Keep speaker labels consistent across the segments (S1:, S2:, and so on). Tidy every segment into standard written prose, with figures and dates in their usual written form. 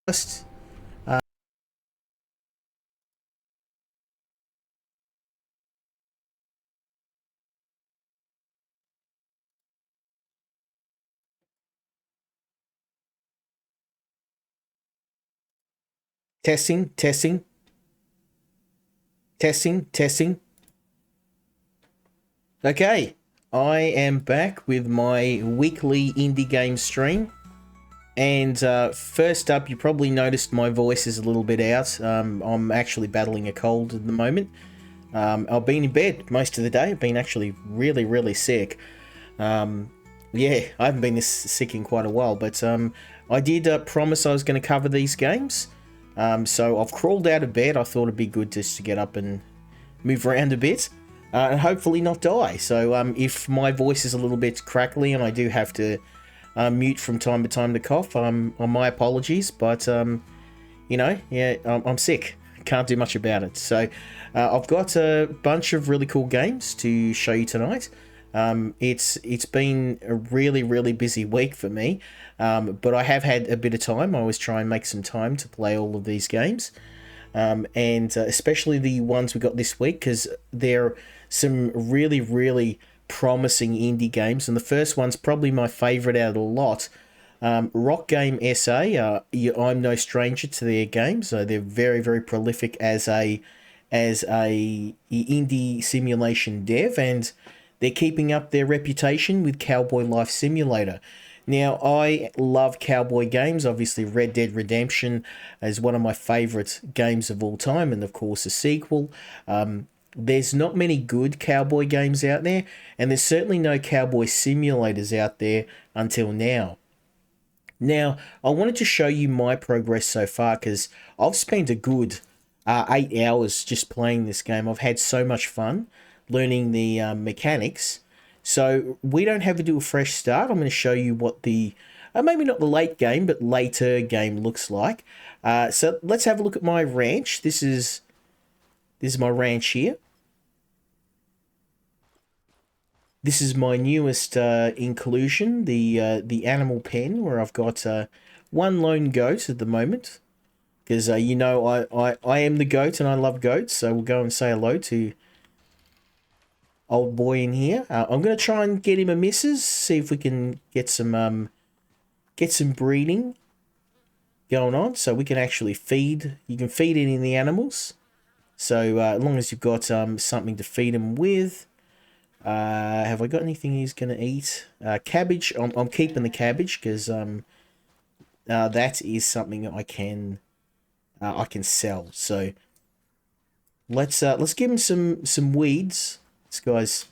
S1: Just testing, testing, testing, testing. Okay, I am back with my weekly indie game stream. And first up, you probably noticed my voice is a little bit out. I'm actually battling a cold at the moment. I've been in bed most of the day. I've been actually really, really sick. Um, yeah, I haven't been this sick in quite a while, but I did promise I was going to cover these games. So I've crawled out of bed. I thought it'd be good just to get up and move around a bit and hopefully not die. So if my voice is a little bit crackly and I do have to mute from time to time to cough, on my apologies, but yeah, I'm sick. Can't do much about it. So I've got a bunch of really cool games to show you tonight. It's been a really, really busy week for me, but I have had a bit of time. I always try and make some time to play all of these games, and especially the ones we got this week, because they're some really, really promising indie games. And the first one's probably my favourite out of the lot. Rock Game SA. I'm no stranger to their games. They're very, very prolific as a indie simulation dev, and they're keeping up their reputation with Cowboy Life Simulator. Now, I love cowboy games. Obviously, Red Dead Redemption is one of my favourite games of all time, and of course, a sequel. There's not many good cowboy games out there, and there's certainly no cowboy simulators out there until now. Now, I wanted to show you my progress so far because I've spent a good 8 hours just playing this game. I've had so much fun learning the mechanics. So we don't have to do a fresh start. I'm going to show you what the, maybe not the late game, but later game looks like. So let's have a look at my ranch. This is my ranch here. This is my newest inclusion, the animal pen, where I've got one lone goat at the moment. Because I am the goat and I love goats, so we'll go and say hello to old boy in here. I'm gonna try and get him a missus, see if we can get some breeding going on, so we can actually feed. You can feed any of the animals, so as long as you've got something to feed him with. Have I got anything he's gonna eat? Cabbage. I'm keeping the cabbage because that is something that I can sell. So let's give him some weeds. This guy's,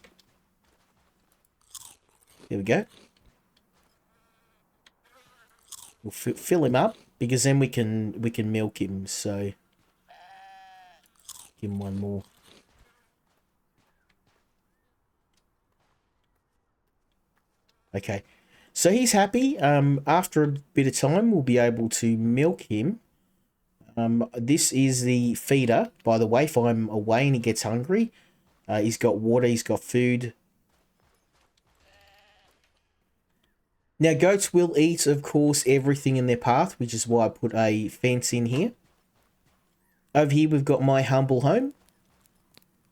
S1: there we go. We'll fill him up because then we can milk him. So give him one more. Okay, so he's happy. After a bit of time, we'll be able to milk him. This is the feeder, by the way. If I'm away and he gets hungry, he's got water, he's got food. Now, goats will eat, of course, everything in their path, which is why I put a fence in here. Over here, we've got my humble home.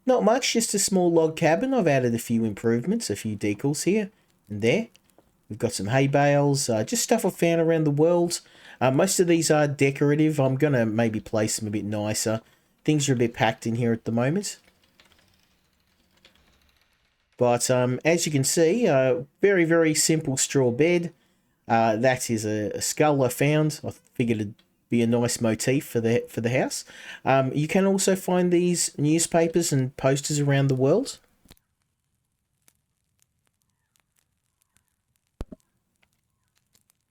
S1: Not much, just a small log cabin. I've added a few improvements, a few decals here and there. We've got some hay bales, just stuff I found around the world. Most of these are decorative. I'm going to maybe place them a bit nicer. Things are a bit packed in here at the moment. But as you can see, very, very simple straw bed. That is a skull I found. I figured it'd be a nice motif for the house. You can also find these newspapers and posters around the world.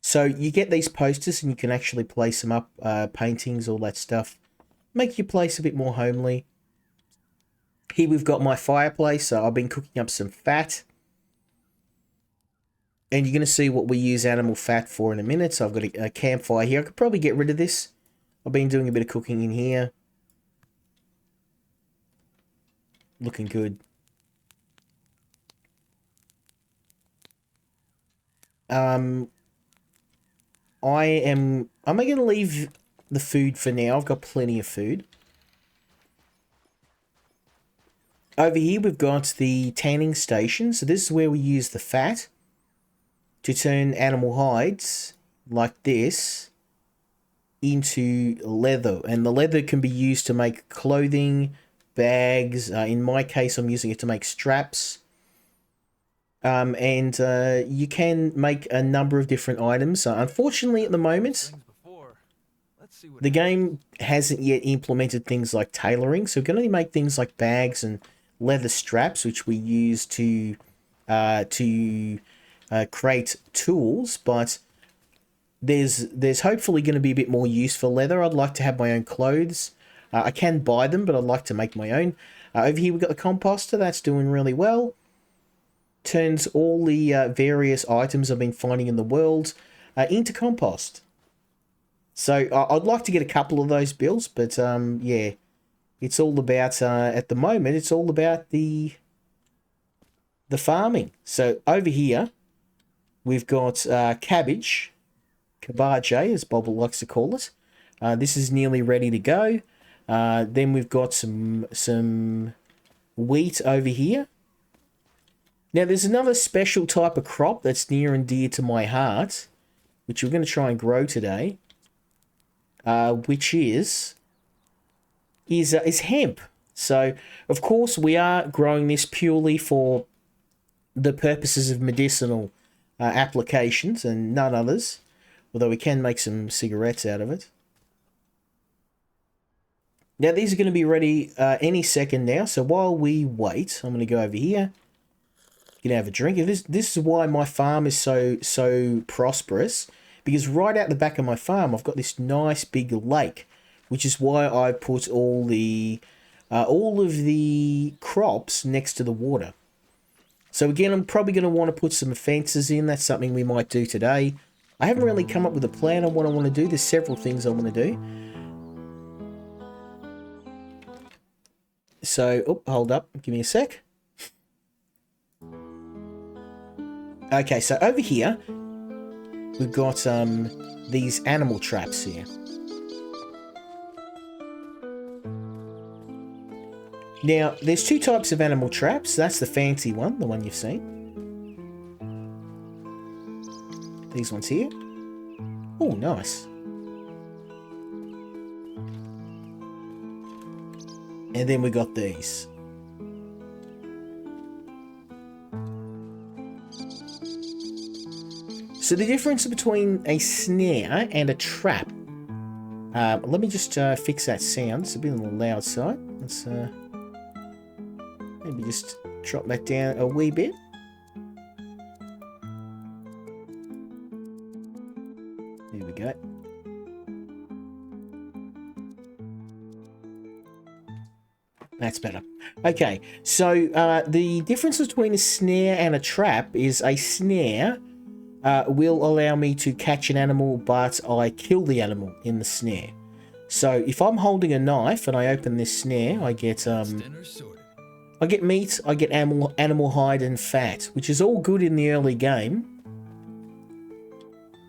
S1: So you get these posters and you can actually place them up, paintings, all that stuff. Make your place a bit more homely. Here we've got my fireplace. So I've been cooking up some fat. And you're going to see what we use animal fat for in a minute. So I've got a campfire here. I could probably get rid of this. I've been doing a bit of cooking in here. Looking good. Am I going to leave the food for now. I've got plenty of food. Over here, we've got the tanning station. So this is where we use the fat to turn animal hides like this into leather. And the leather can be used to make clothing, bags. In my case, I'm using it to make straps. And you can make a number of different items. Unfortunately, at the moment, the game hasn't yet implemented things like tailoring, so we can only make things like bags and leather straps, which we use to create tools. But there's hopefully going to be a bit more use for leather. I'd like to have my own clothes. I can buy them, but I'd like to make my own. Over here, we've got the composter. That's doing really well. Turns all the various items I've been finding in the world into compost. So I'd like to get a couple of those builds, but yeah, it's all about, at the moment, it's all about the farming. So over here, we've got cabbage, as Bob likes to call it. This is nearly ready to go. Then we've got some wheat over here. Now, there's another special type of crop that's near and dear to my heart, which we're going to try and grow today, which is hemp. So, of course, we are growing this purely for the purposes of medicinal applications and none others, although we can make some cigarettes out of it. Now, these are going to be ready any second now, so while we wait, I'm going to go over here. You can have a drink. This is why my farm is so prosperous, because right out the back of my farm I've got this nice big lake, which is why I put all of the crops next to the water. So again, I'm probably going to want to put some fences in. That's something we might do today. I haven't really come up with a plan on what I want to do. There's several things I want to do. So, hold up. Give me a sec. Okay, so over here, we've got these animal traps here. Now, there's two types of animal traps. That's the fancy one, the one you've seen. These ones here. Oh, nice. And then we got these. So the difference between a snare and a trap. Let me just fix that sound. It's a bit on the loud side. Let's maybe just drop that down a wee bit. There we go. That's better. Okay, so the difference between a snare and a trap is a snare will allow me to catch an animal, but I kill the animal in the snare. So if I'm holding a knife and I open this snare, I get meat, I get animal hide and fat, which is all good in the early game.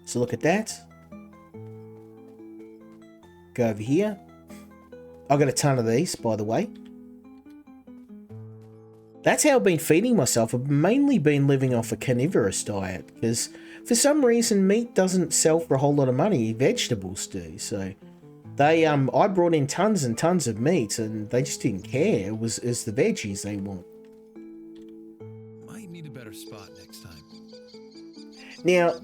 S1: So look at that. Go over here. I've got a ton of these, by the way. That's how I've been feeding myself. I've mainly been living off a carnivorous diet because for some reason meat doesn't sell for a whole lot of money. Vegetables do. So they I brought in tons and tons of meat and they just didn't care. It was the veggies they want.
S2: Might need a better spot next time.
S1: Now,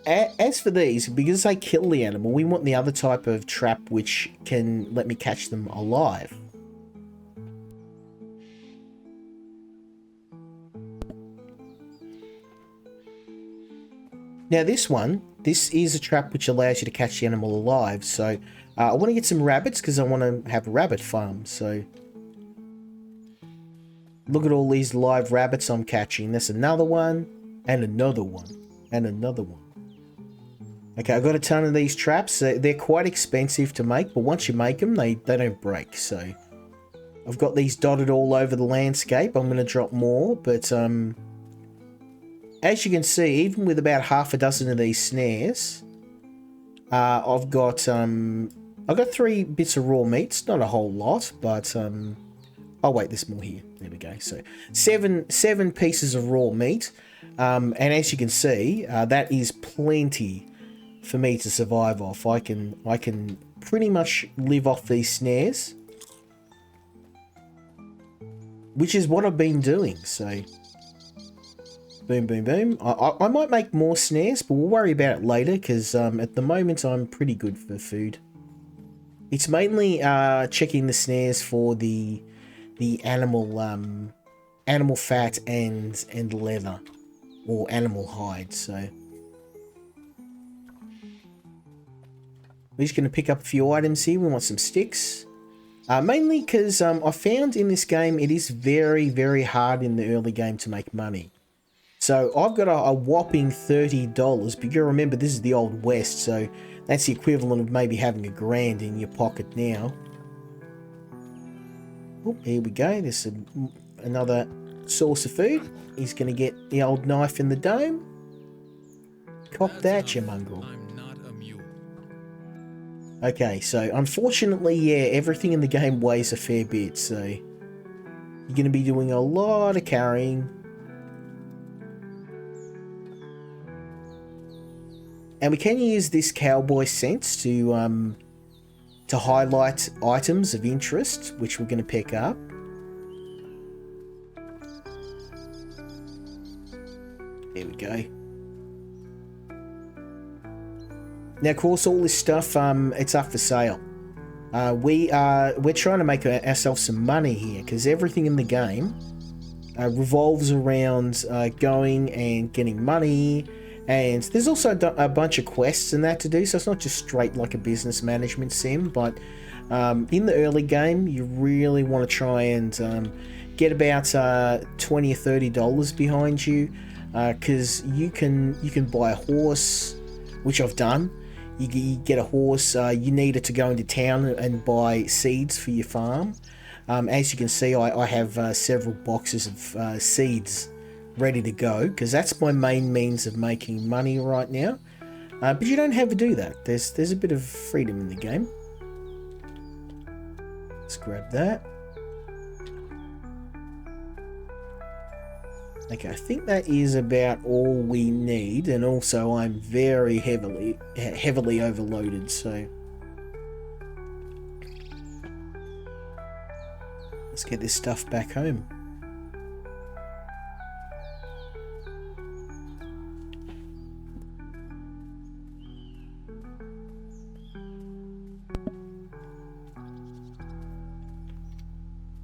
S1: as for these, because they kill the animal, we want the other type of trap which can let me catch them alive. Now this is a trap which allows you to catch the animal alive. So I want to get some rabbits because I want to have a rabbit farm. So look at all these live rabbits I'm catching. There's another one and another one and another one. Okay, I've got a ton of these traps. They're quite expensive to make, but once you make them, they don't break. So I've got these dotted all over the landscape. I'm going to drop more, but as you can see, even with about half a dozen of these snares, I've got I got 3 bits of raw meat. It's not a whole lot, but oh wait, there's more here. There we go. So seven pieces of raw meat, and as you can see, that is plenty for me to survive off. I can pretty much live off these snares, which is what I've been doing. So boom, boom, boom. I might make more snares, but we'll worry about it later because at the moment I'm pretty good for food. It's mainly checking the snares for the animal animal fat and leather or animal hide. So we're just going to pick up a few items here. We want some sticks. Mainly because I found in this game it is very, very hard in the early game to make money. So I've got a whopping $30, but you gotta remember this is the Old West, so that's the equivalent of maybe having $1,000 in your pocket now. Oh, here we go. There's another source of food. He's going to get the old knife in the dome. Cop that, you mongrel. Okay, so unfortunately, yeah, everything in the game weighs a fair bit, so you're going to be doing a lot of carrying. And we can use this cowboy scent to highlight items of interest, which we're going to pick up. There we go. Now, of course, all this stuff, it's up for sale. We're trying to make ourselves some money here because everything in the game revolves around going and getting money. And there's also a bunch of quests and that to do, so it's not just straight like a business management sim, but in the early game, you really want to try and get about $20 or $30 behind you, because you can buy a horse, which I've done. You get a horse, you need it to go into town and buy seeds for your farm. As you can see, I have several boxes of seeds ready to go, because that's my main means of making money right now. But you don't have to do that. There's a bit of freedom in the game. Let's grab that. Okay, I think that is about all we need, and also I'm very heavily overloaded, so let's get this stuff back home.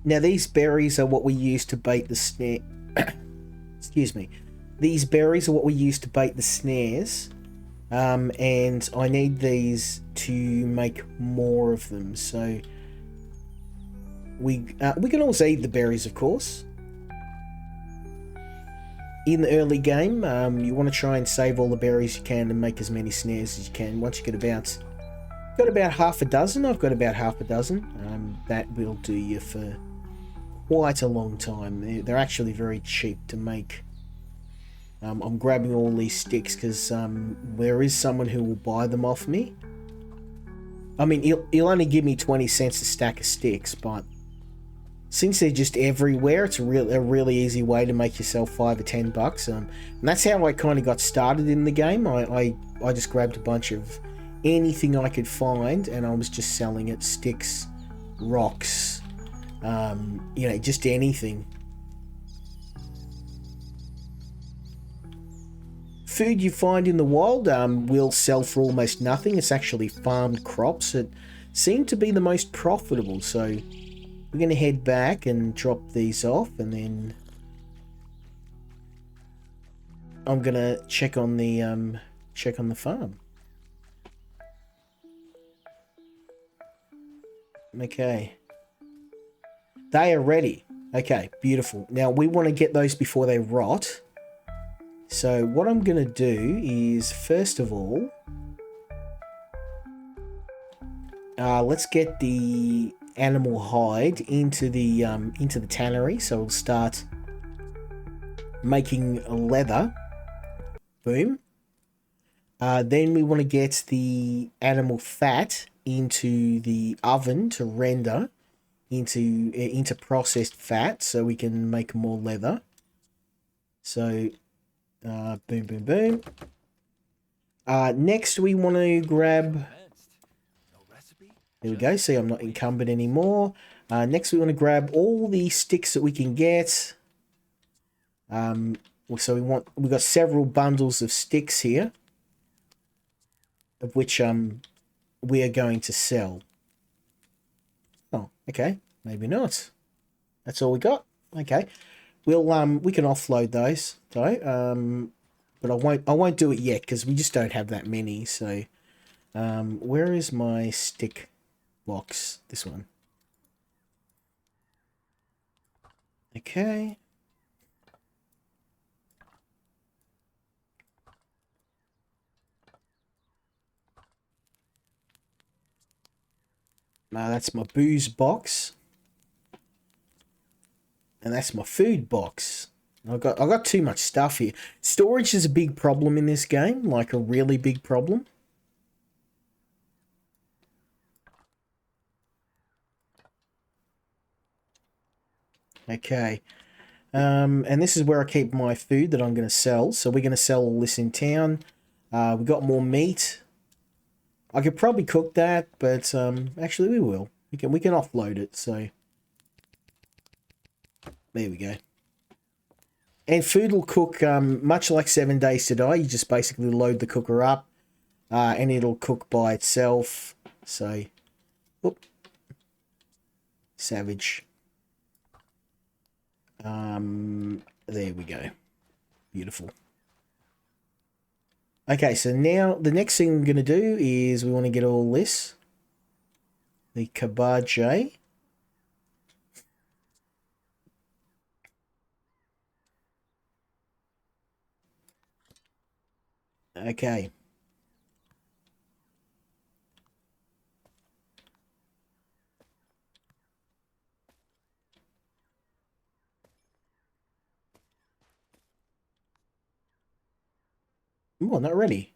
S1: Now these berries are what we use to bait the snare. Excuse me. These berries are what we use to bait the snares, and I need these to make more of them. So we can also eat the berries, of course. In the early game, you want to try and save all the berries you can and make as many snares as you can. Once you get about half a dozen, I've got about half a dozen. That will do you for quite a long time. They're actually very cheap to make. I'm grabbing all these sticks because there is someone who will buy them off me. I mean, he'll only give me 20 cents a stack of sticks, but since they're just everywhere, it's a really easy way to make yourself $5 or $10. And that's how I kind of got started in the game. I just grabbed a bunch of anything I could find, and I was just selling it. Sticks, rocks, you know, just anything. Food you find in the wild will sell for almost nothing. It's actually farmed crops that seem to be the most profitable. So we're going to head back and drop these off, and then I'm going to check on the farm. Okay. They are ready. Okay, beautiful. Now we want to get those before they rot. So what I'm going to do is, first of all, let's get the animal hide into the tannery. So we'll start making leather. Boom. Then we want to get the animal fat into the oven to render into processed fat so we can make more leather. So boom, boom, boom. Next we want to grab, there we go, see I'm not encumbered anymore. Next we want to grab all the sticks that we can get. So we've got several bundles of sticks here, of which we are going to sell. Oh, okay, maybe not. That's all we got. Okay, we can offload those though. But I won't do it yet because we just don't have that many. So, where is my stick box? This one. Okay. That's my booze box. And that's my food box. I got too much stuff here. Storage is a big problem in this game, like a really big problem. Okay. And this is where I keep my food that I'm going to sell. So we're going to sell all this in town. We got more meat. I could probably cook that, but actually we will. We can offload it. So there we go. And food will cook much like 7 Days to Die. You just basically load the cooker up, and it'll cook by itself. So, whoop, savage. There we go. Beautiful. Okay, so now the next thing we're going to do is we want to get all this. The cabbage. Okay. Oh, not ready.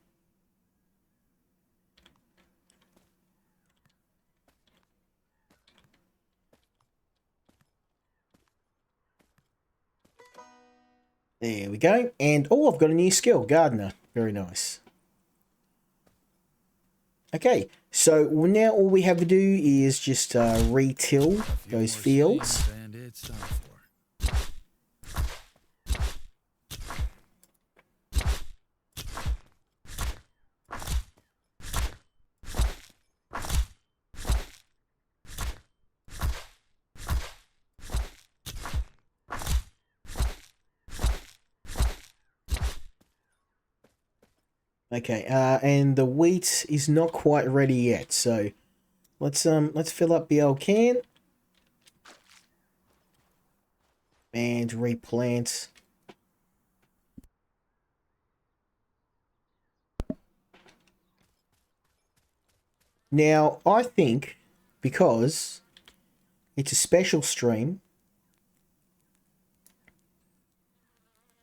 S1: There we go. And, oh, I've got a new skill, Gardener. Very nice. Okay, so now all we have to do is just re-till those fields. Okay, and the wheat is not quite ready yet, so let's fill up the old can and replant. Now, I think because it's a special stream,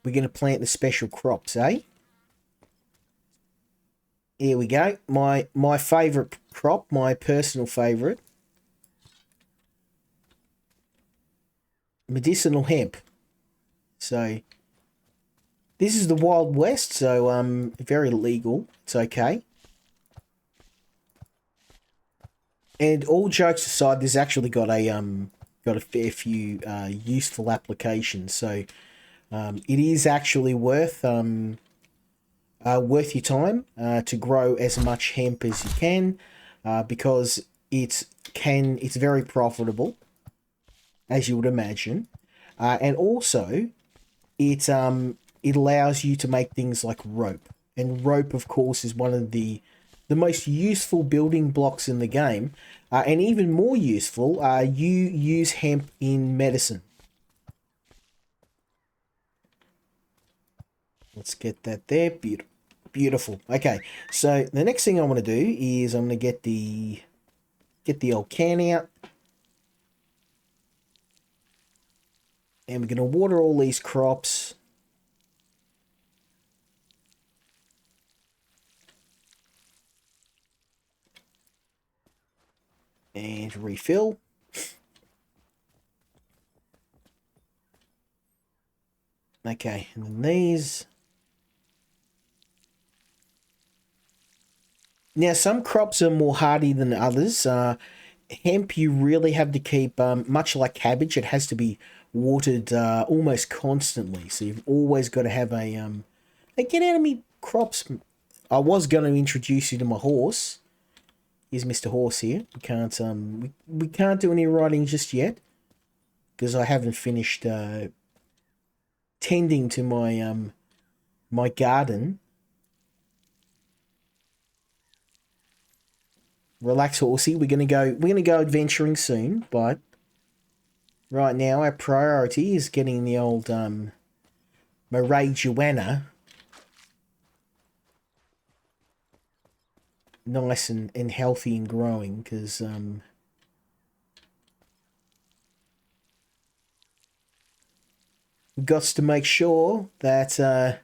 S1: we're going to plant the special crops, eh? Here we go. My favourite crop, my personal favourite. Medicinal hemp. So, this is the Wild West, so very legal. It's okay. And all jokes aside, this actually got a fair few useful applications. So, it is actually worth your time to grow as much hemp as you can, because it's very profitable, as you would imagine, and also it allows you to make things like rope, and rope, of course, is one of the most useful building blocks in the game, and even more useful, you use hemp in medicine. Let's get that there. Beautiful. Okay, so the next thing I want to do is I'm going to get the old can out, and we're going to water all these crops. to refill. Okay, and then these. Now, some crops are more hardy than others. Hemp, you really have to keep, much like cabbage, it has to be watered almost constantly. So you've always got to have a, hey, get out of me crops. I was going to introduce you to my horse. Here's Mr. Horse here. We can't do any riding just yet because I haven't finished tending to my my garden. Relax, horsey. We're gonna go adventuring soon, but right now our priority is getting the old marijuana nice and healthy and growing, because we've got to make sure that that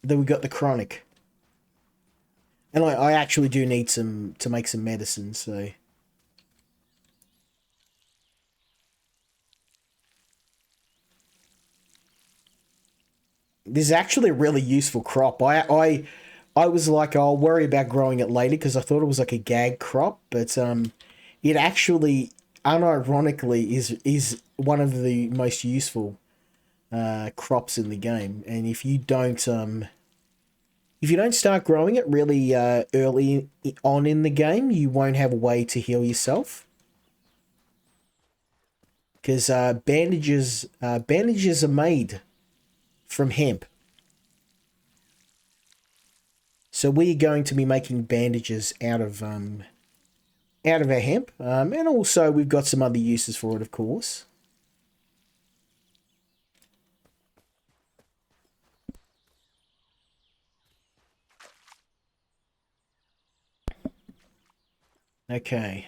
S1: we got the chronic. And I actually do need to make some medicine, so. This is actually a really useful crop. I was like, I'll worry about growing it later because I thought it was like a gag crop, but it actually, unironically, is one of the most useful crops in the game. And if you don't start growing it really early on in the game, you won't have a way to heal yourself. Because bandages are made from hemp. So we're going to be making bandages out of our hemp, and also we've got some other uses for it, of course. Okay.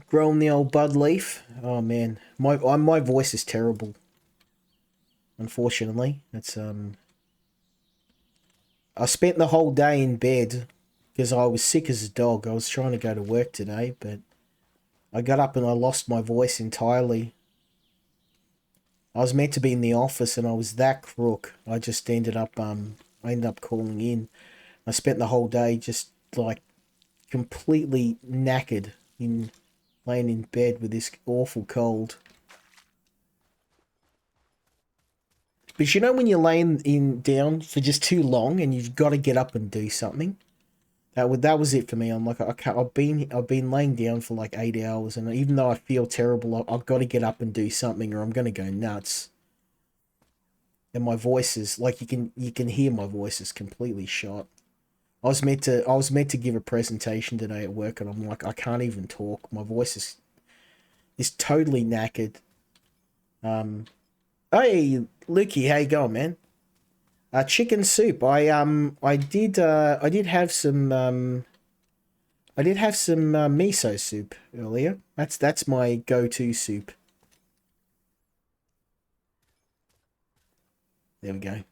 S1: Growing the old bud leaf. Oh man, my voice is terrible. Unfortunately, I spent the whole day in bed because I was sick as a dog. I was trying to go to work today, but I got up and I lost my voice entirely. I was meant to be in the office and I was that crook. I ended up calling in. I spent the whole day just like completely knackered in laying in bed with this awful cold. But you know when you're laying in down for just too long and you've got to get up and do something? That was it for me. I'm like, I've been laying down for like 8 hours, and even though I feel terrible, I've got to get up and do something, or I'm gonna go nuts. And my voice is like you can hear my voice is completely shot. I was meant to give a presentation today at work, and I'm like, I can't even talk. My voice is totally knackered. Hey Lukey, how you going, man? Chicken soup. I did have some miso soup earlier. That's my go-to soup. There we go.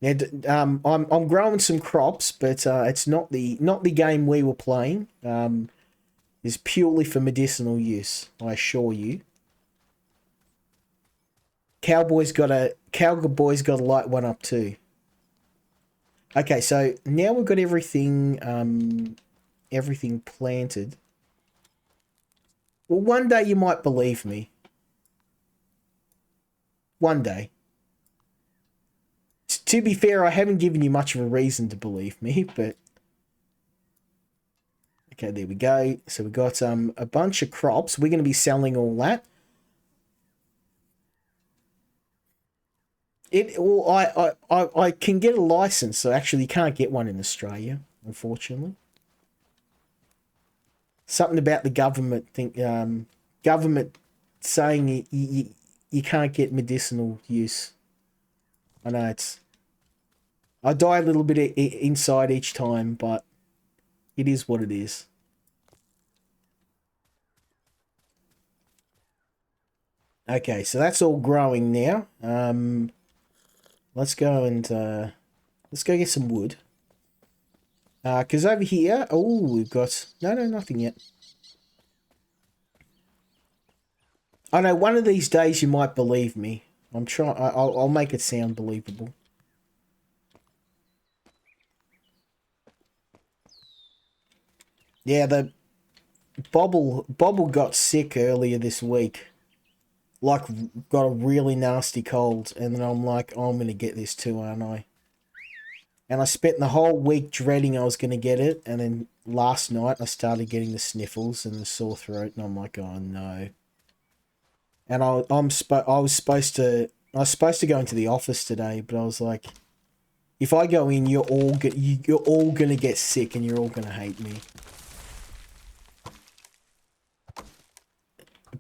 S1: Now, I'm growing some crops, but it's not the game we were playing. It's purely for medicinal use. I assure you. Cowboy's got a light one up too. Okay, so now we've got everything planted. Well, one day you might believe me. One day. To be fair, I haven't given you much of a reason to believe me, but okay, there we go. So we've got a bunch of crops. We're going to be selling all that. I can get a license, so actually you can't get one in Australia, unfortunately. Something about the government saying you can't get medicinal use. I know I die a little bit inside each time, but it is what it is. Okay, so that's all growing now. Let's go and let's go get some wood. Because over here, oh, we've got no, nothing yet. I know one of these days you might believe me. I'm trying. I'll make it sound believable. Yeah, the Bobble got sick earlier this week. Like, got a really nasty cold, and then I'm like, oh, I'm gonna get this too, aren't I? And I spent the whole week dreading I was gonna get it, and then last night I started getting the sniffles and the sore throat, and I'm like, oh no. And I was supposed to go into the office today, but I was like, if I go in, you're all gonna get sick, and you're all gonna hate me.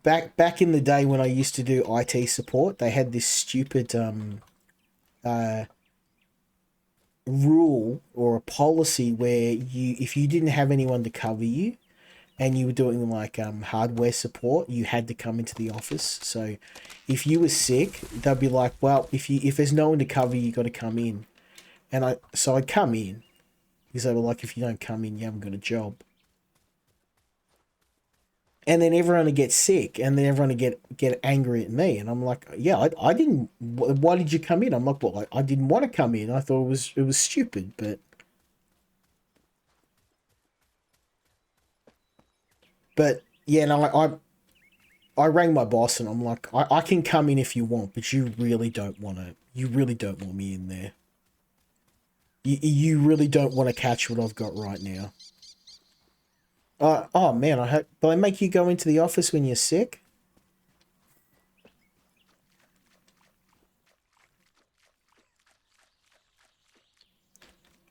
S1: Back in the day when I used to do IT support, they had this stupid uh rule or a policy where if you didn't have anyone to cover you and you were doing like hardware support, you had to come into the office. So if you were sick, they'd be like, well, if there's no one to cover you, you got to come in. And I'd come in because they were like, if you don't come in, you haven't got a job. And then everyone would get sick, and then everyone would get angry at me, and I'm like, yeah, I didn't. Why did you come in? I'm like, well, I didn't want to come in. I thought it was stupid, but yeah, no, I rang my boss, and I'm like, I can come in if you want, but you really don't want to. You really don't want me in there. You really don't want to catch what I've got right now. Oh man, I hope. Do I make you go into the office when you're sick?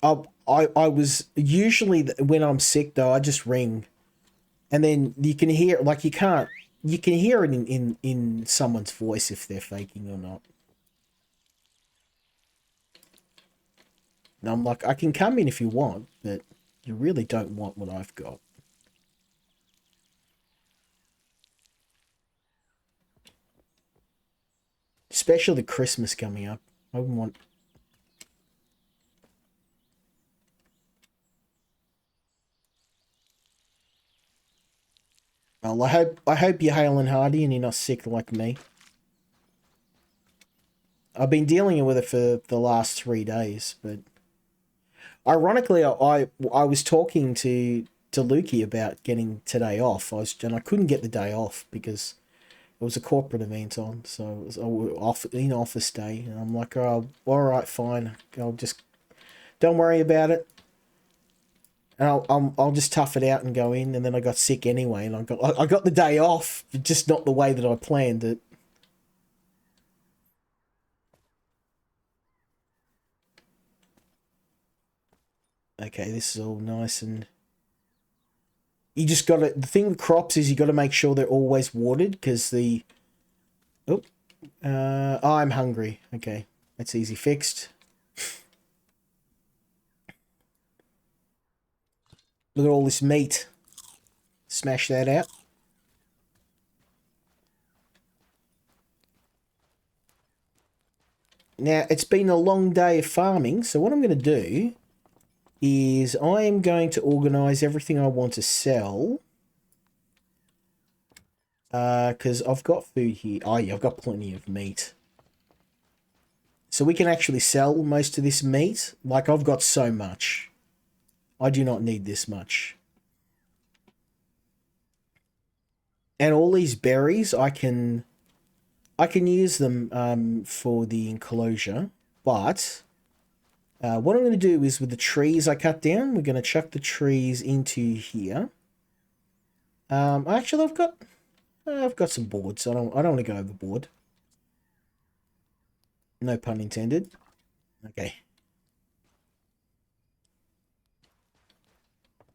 S1: I was usually when I'm sick though, I just ring, and then you can hear like you can hear it in someone's voice if they're faking or not. And I'm like, I can come in if you want, but you really don't want what I've got. Especially Christmas coming up. I wouldn't want. Well, I hope you're hale and hearty and you're not sick like me. I've been dealing with it for the last 3 days, but ironically, I was talking to Lukey about getting today off. And I couldn't get the day off because it was a corporate event on, so it was off in office day, and I'm like, oh, all right, fine, I'll just don't worry about it, and I'll just tough it out and go in. And then I got sick anyway, and I got the day off, just not the way that I planned it. Okay, this is all nice, and you just got to. The thing with crops is you got to make sure they're always watered because the. Oh, I'm hungry. Okay, that's easy fixed. Look at all this meat. Smash that out. Now, it's been a long day of farming, so what I'm going to do is I am going to organise everything I want to sell. Because I've got food here. Oh, yeah, I've got plenty of meat. So we can actually sell most of this meat. Like, I've got so much. I do not need this much. And all these berries, I can use them for the enclosure, but what I'm going to do is with the trees I cut down, we're going to chuck the trees into here. Actually, I've got some boards. I don't want to go overboard. No pun intended. Okay.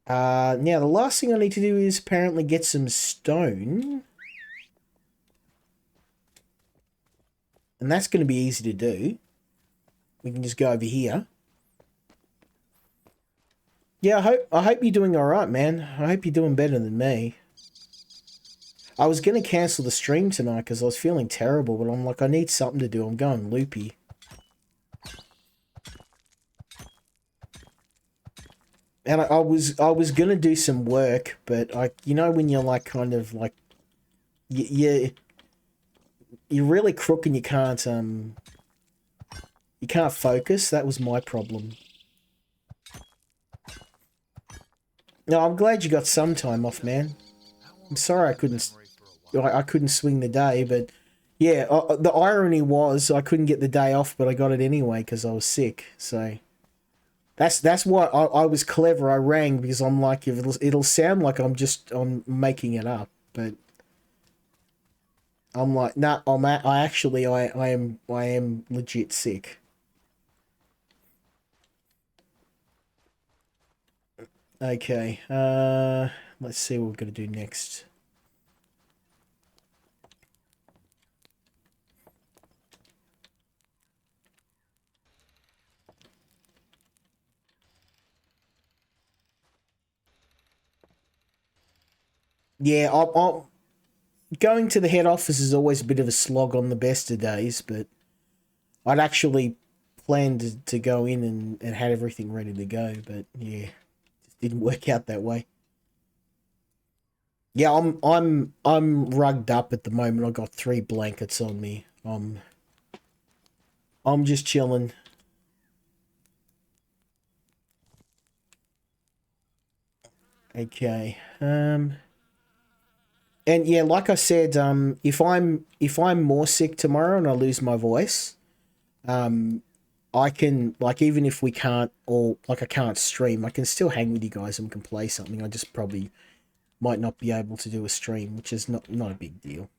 S1: Now the last thing I need to do is apparently get some stone. And that's going to be easy to do. We can just go over here. Yeah, I hope you're doing all right, man. I hope you're doing better than me. I was gonna cancel the stream tonight because I was feeling terrible, but I'm like, I need something to do. I'm going loopy. And I was gonna do some work, but you know when you're like kind of like you're really crook and you can't focus. That was my problem. No, I'm glad you got some time off, man. I'm sorry I couldn't swing the day, but yeah, the irony was I couldn't get the day off, but I got it anyway because I was sick. So that's why I was clever. I rang because I'm like, if it'll sound like I'm making it up, but I'm like, nah, I am legit sick. Okay, let's see what we're gonna do next. Yeah, I'm going to the head office is always a bit of a slog on the best of days, but I'd actually planned to go in and had everything ready to go, but yeah, just didn't work out that way. Yeah, I'm rugged up at the moment. I got 3 blankets on me. I'm just chilling. Okay. And yeah, like I said, if I'm more sick tomorrow and I lose my voice, um I can, like, even if we can't, or like I can't stream, I can still hang with you guys and we can play something. I just probably might not be able to do a stream, which is not a big deal.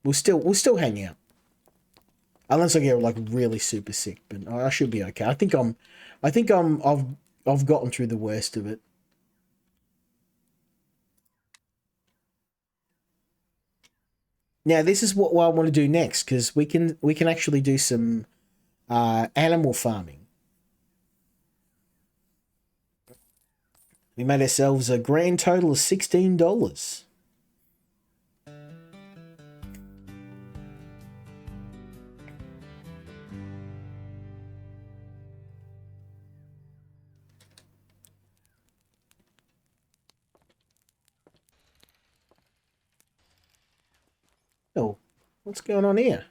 S1: We'll still hang out. Unless I get like really super sick, but I should be okay. I've gotten through the worst of it. Now this is what I want to do next, because we can actually do some animal farming. We made ourselves a grand total of $16. Oh, what's going on here?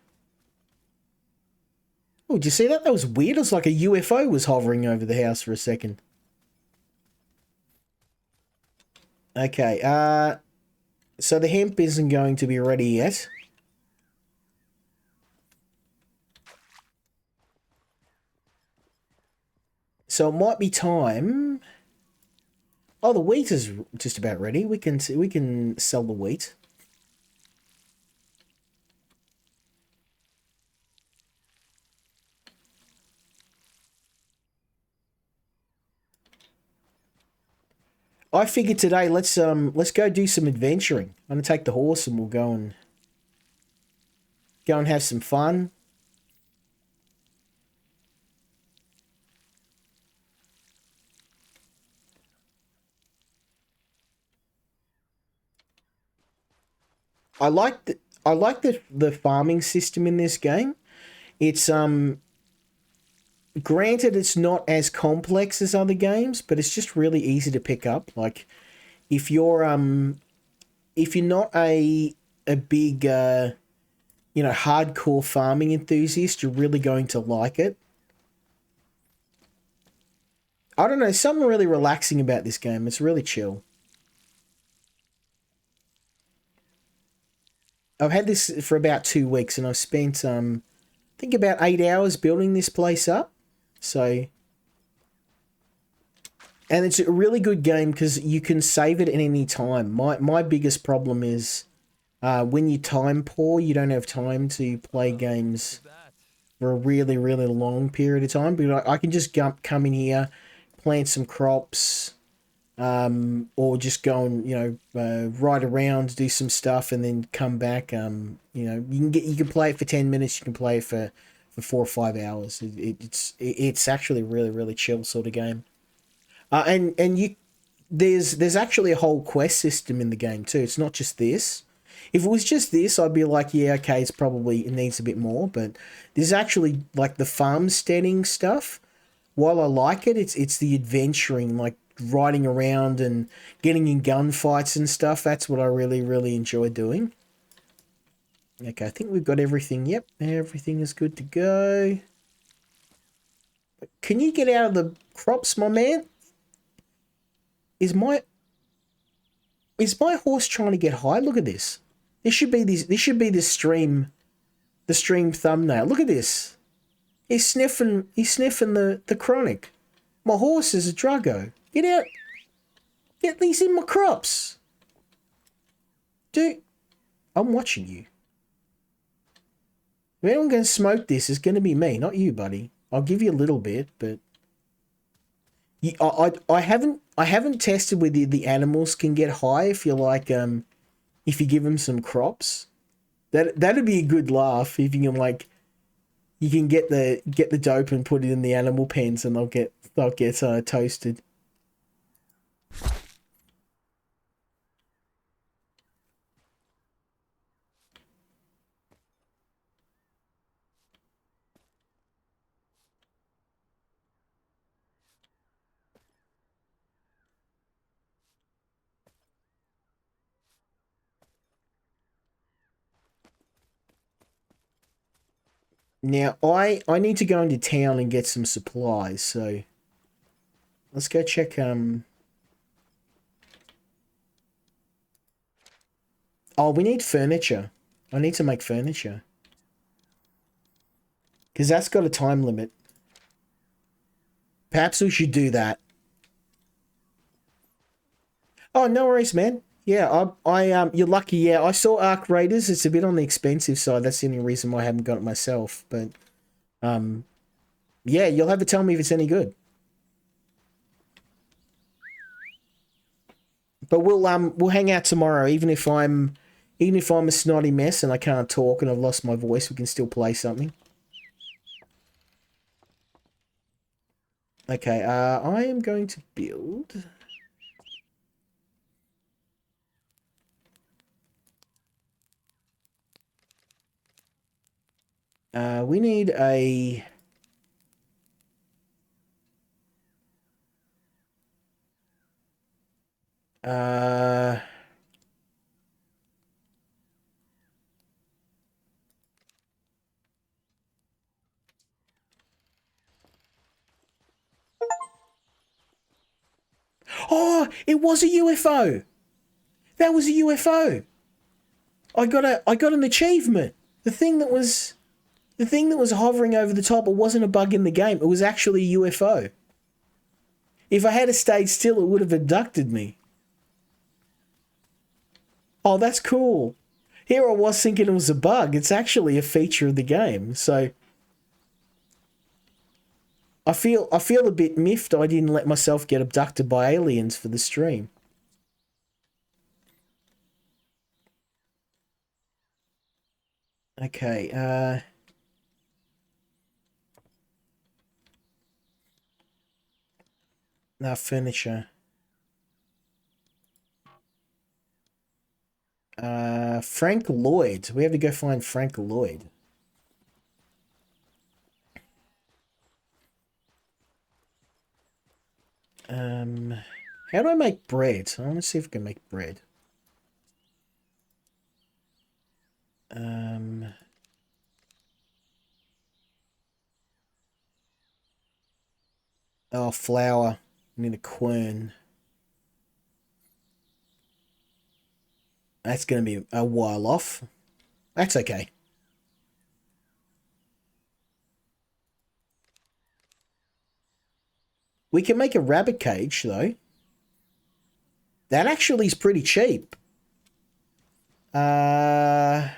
S1: Oh, did you see that? That was weird. It was like a UFO was hovering over the house for a second. Okay, so the hemp isn't going to be ready yet. So it might be time. Oh, the wheat is just about ready. We can sell the wheat. I figured today let's go do some adventuring. I'm gonna take the horse and we'll go and have some fun. I like the farming system in this game. It's granted it's not as complex as other games, but it's just really easy to pick up. Like if you're not a big hardcore farming enthusiast, you're really going to like it. I don't know, something really relaxing about this game. It's really chill. I've had this for about 2 weeks and I've spent I think about 8 hours building this place up. So, and it's a really good game because you can save it at any time. My biggest problem is when you time poor, you don't have time to play games for a really, really long period of time. But I can just come in here, plant some crops, or just go and ride around, do some stuff, and then come back. You can play it for 10 minutes. You can play it for 4 or 5 hours. It's actually a really, really chill sort of game. And you there's actually a whole quest system in the game too. It's not just this. If it was just this, I'd be like, yeah, okay, it needs a bit more. But there's actually like the farmsteading stuff. While I like it, it's the adventuring, like riding around and getting in gunfights and stuff. That's what I really enjoy doing. Okay, I think we've got everything. Yep, everything is good to go. Can you get out of the crops, my man? Is my is my horse trying to get high? Look at this. This should be the stream thumbnail. Look at this. He's sniffing the chronic. My horse is a druggo. Get out. Get these in my crops. Dude, I'm watching you. If anyone going to smoke this, it's going to be me, not you, buddy. I'll give you a little bit, but I haven't tested whether the animals can get high if you like if you give them some crops. That'd be a good laugh if you can like you can get the dope and put it in the animal pens and they'll get toasted. Now I need to go into town and get some supplies, so let's go check oh, we need furniture. I need to make furniture. Because that's got a time limit. Perhaps we should do that. Oh, no worries, man. Yeah, you're lucky. Yeah, I saw Arc Raiders. It's a bit on the expensive side. That's the only reason why I haven't got it myself. But, um, yeah, you'll have to tell me if it's any good. But we'll hang out tomorrow. Even if I'm a snotty mess and I can't talk and I've lost my voice, we can still play something. Okay, I am going to build. We need a... Oh, it was a UFO. That was a UFO. I got an achievement. The thing that was hovering over the top, it wasn't a bug in the game. It was actually a UFO. If I had stayed still, it would have abducted me. Oh, that's cool. Here I was thinking it was a bug. It's actually a feature of the game. So I feel a bit miffed I didn't let myself get abducted by aliens for the stream. Okay, now furniture. Frank Lloyd. We have to go find Frank Lloyd. How do I make bread? I want to see if I can make bread. Oh, flour. I need a quern. That's going to be a while off. That's okay. We can make a rabbit cage, though. That actually is pretty cheap. I'm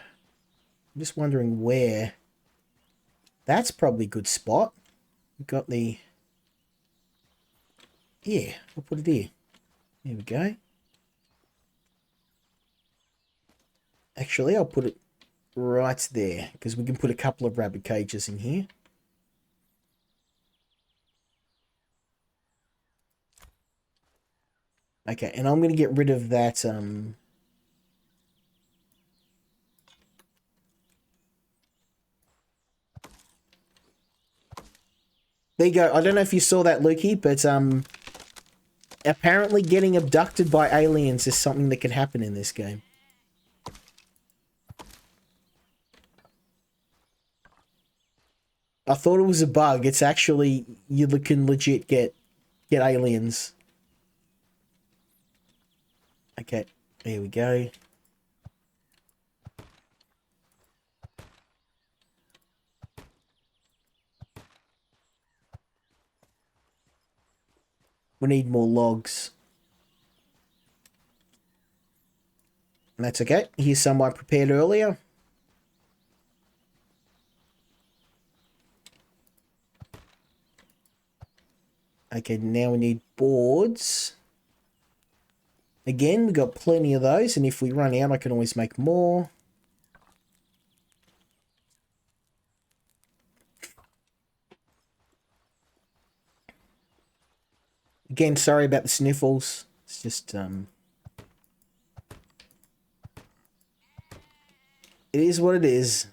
S1: just wondering where. That's probably a good spot. We've got the... Yeah, we'll put it here. There we go. Actually, I'll put it right there, because we can put a couple of rabbit cages in here. Okay, and I'm going to get rid of that, There you go. I don't know if you saw that, Lukey, but, apparently getting abducted by aliens is something that can happen in this game. I thought it was a bug. It's actually, you can legit get aliens. Okay, there we go. We need more logs. And that's okay. Here's some I prepared earlier. Okay, now we need boards. Again, we got plenty of those, and if we run out, I can always make more. Again, sorry about the sniffles. It's just, it is what it is.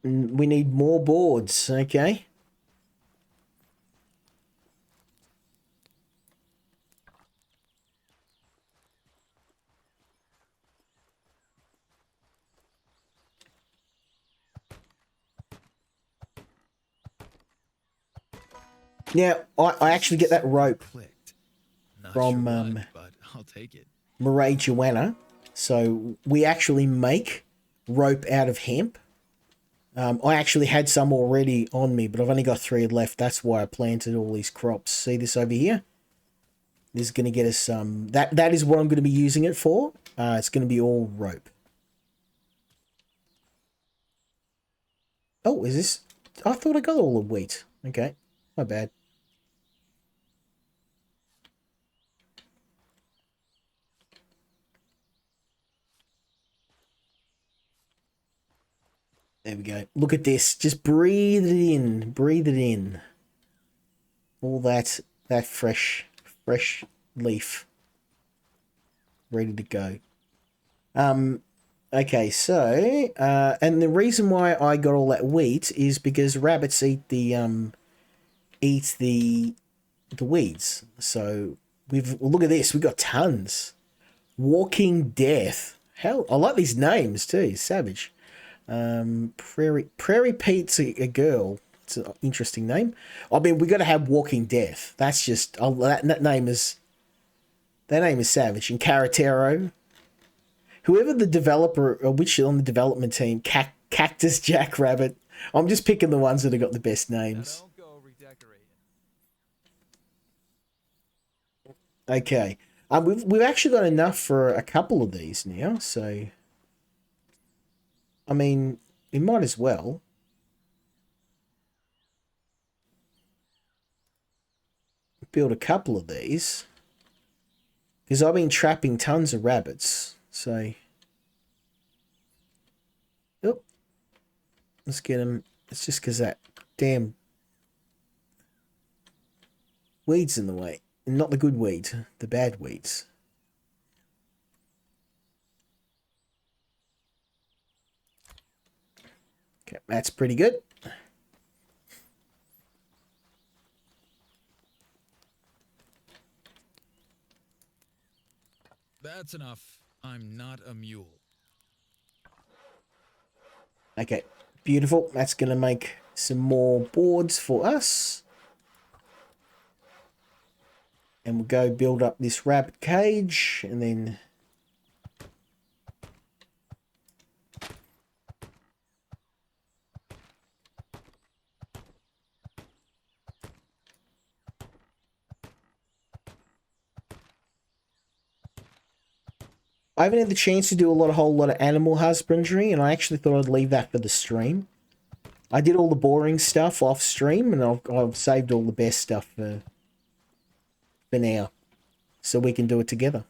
S1: We need more boards, okay? Now, I actually get that rope from
S2: but I'll take it.
S1: Marae Joanna. So we actually make rope out of hemp. I actually had some already on me, but I've only got 3 left. That's why I planted all these crops. See this over here? This is going to get us some... That is what I'm going to be using it for. It's going to be all rope. Oh, is this... I thought I got all the wheat. Okay, my bad. There we go. Look at this. Just breathe it in. Breathe it in. All that fresh leaf. Ready to go. Okay, so and the reason why I got all that wheat is because rabbits eat the weeds. So look at this. We've got tons. Walking Death. Hell, I like these names too. Savage. Prairie Pete's a girl. It's an interesting name. I mean, we got to have Walking Death. That's just that name is savage. And Caratero, whoever the developer or which on the development team, Cactus Jackrabbit. I'm just picking the ones that have got the best names. Okay, we've actually got enough for a couple of these now, so. I mean, we might as well. Build a couple of these. Because I've been trapping tons of rabbits. So. Oh. Let's get them. It's just because that damn weed's in the way. Not the good weeds. The bad weeds. Okay, that's pretty good.
S2: That's enough. I'm not a mule.
S1: Okay, beautiful. That's going to make some more boards for us. And we'll go build up this rabbit cage and then... I haven't had the chance to do a whole lot of animal husbandry, and I actually thought I'd leave that for the stream. I did all the boring stuff off stream, and I've saved all the best stuff for now, so we can do it together.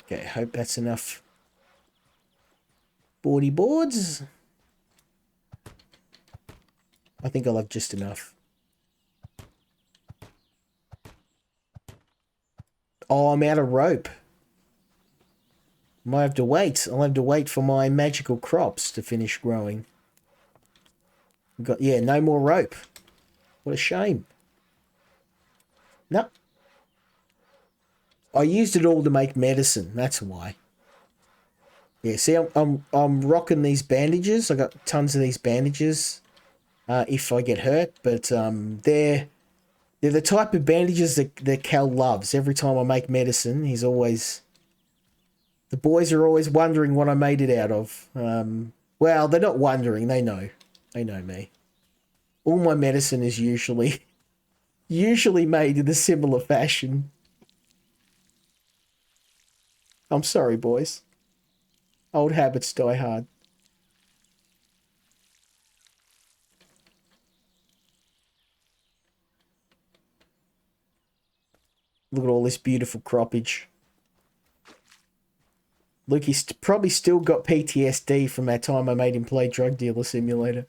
S1: Okay, hope that's enough 40 boards. I think I'll have just enough. Oh, I'm out of rope. Might have to wait. I'll have to wait for my magical crops to finish growing. Yeah, no more rope. What a shame. No. I used it all to make medicine. That's why. Yeah, see, I'm rocking these bandages. I got tons of these bandages. If I get hurt, but they're the type of bandages that Cal loves. Every time I make medicine, he's always. The boys are always wondering what I made it out of. Well, they're not wondering. They know. They know me. All my medicine is usually made in a similar fashion. I'm sorry, boys. Old habits die hard. Look at all this beautiful croppage. Look, he's probably still got PTSD from that time I made him play Drug Dealer Simulator.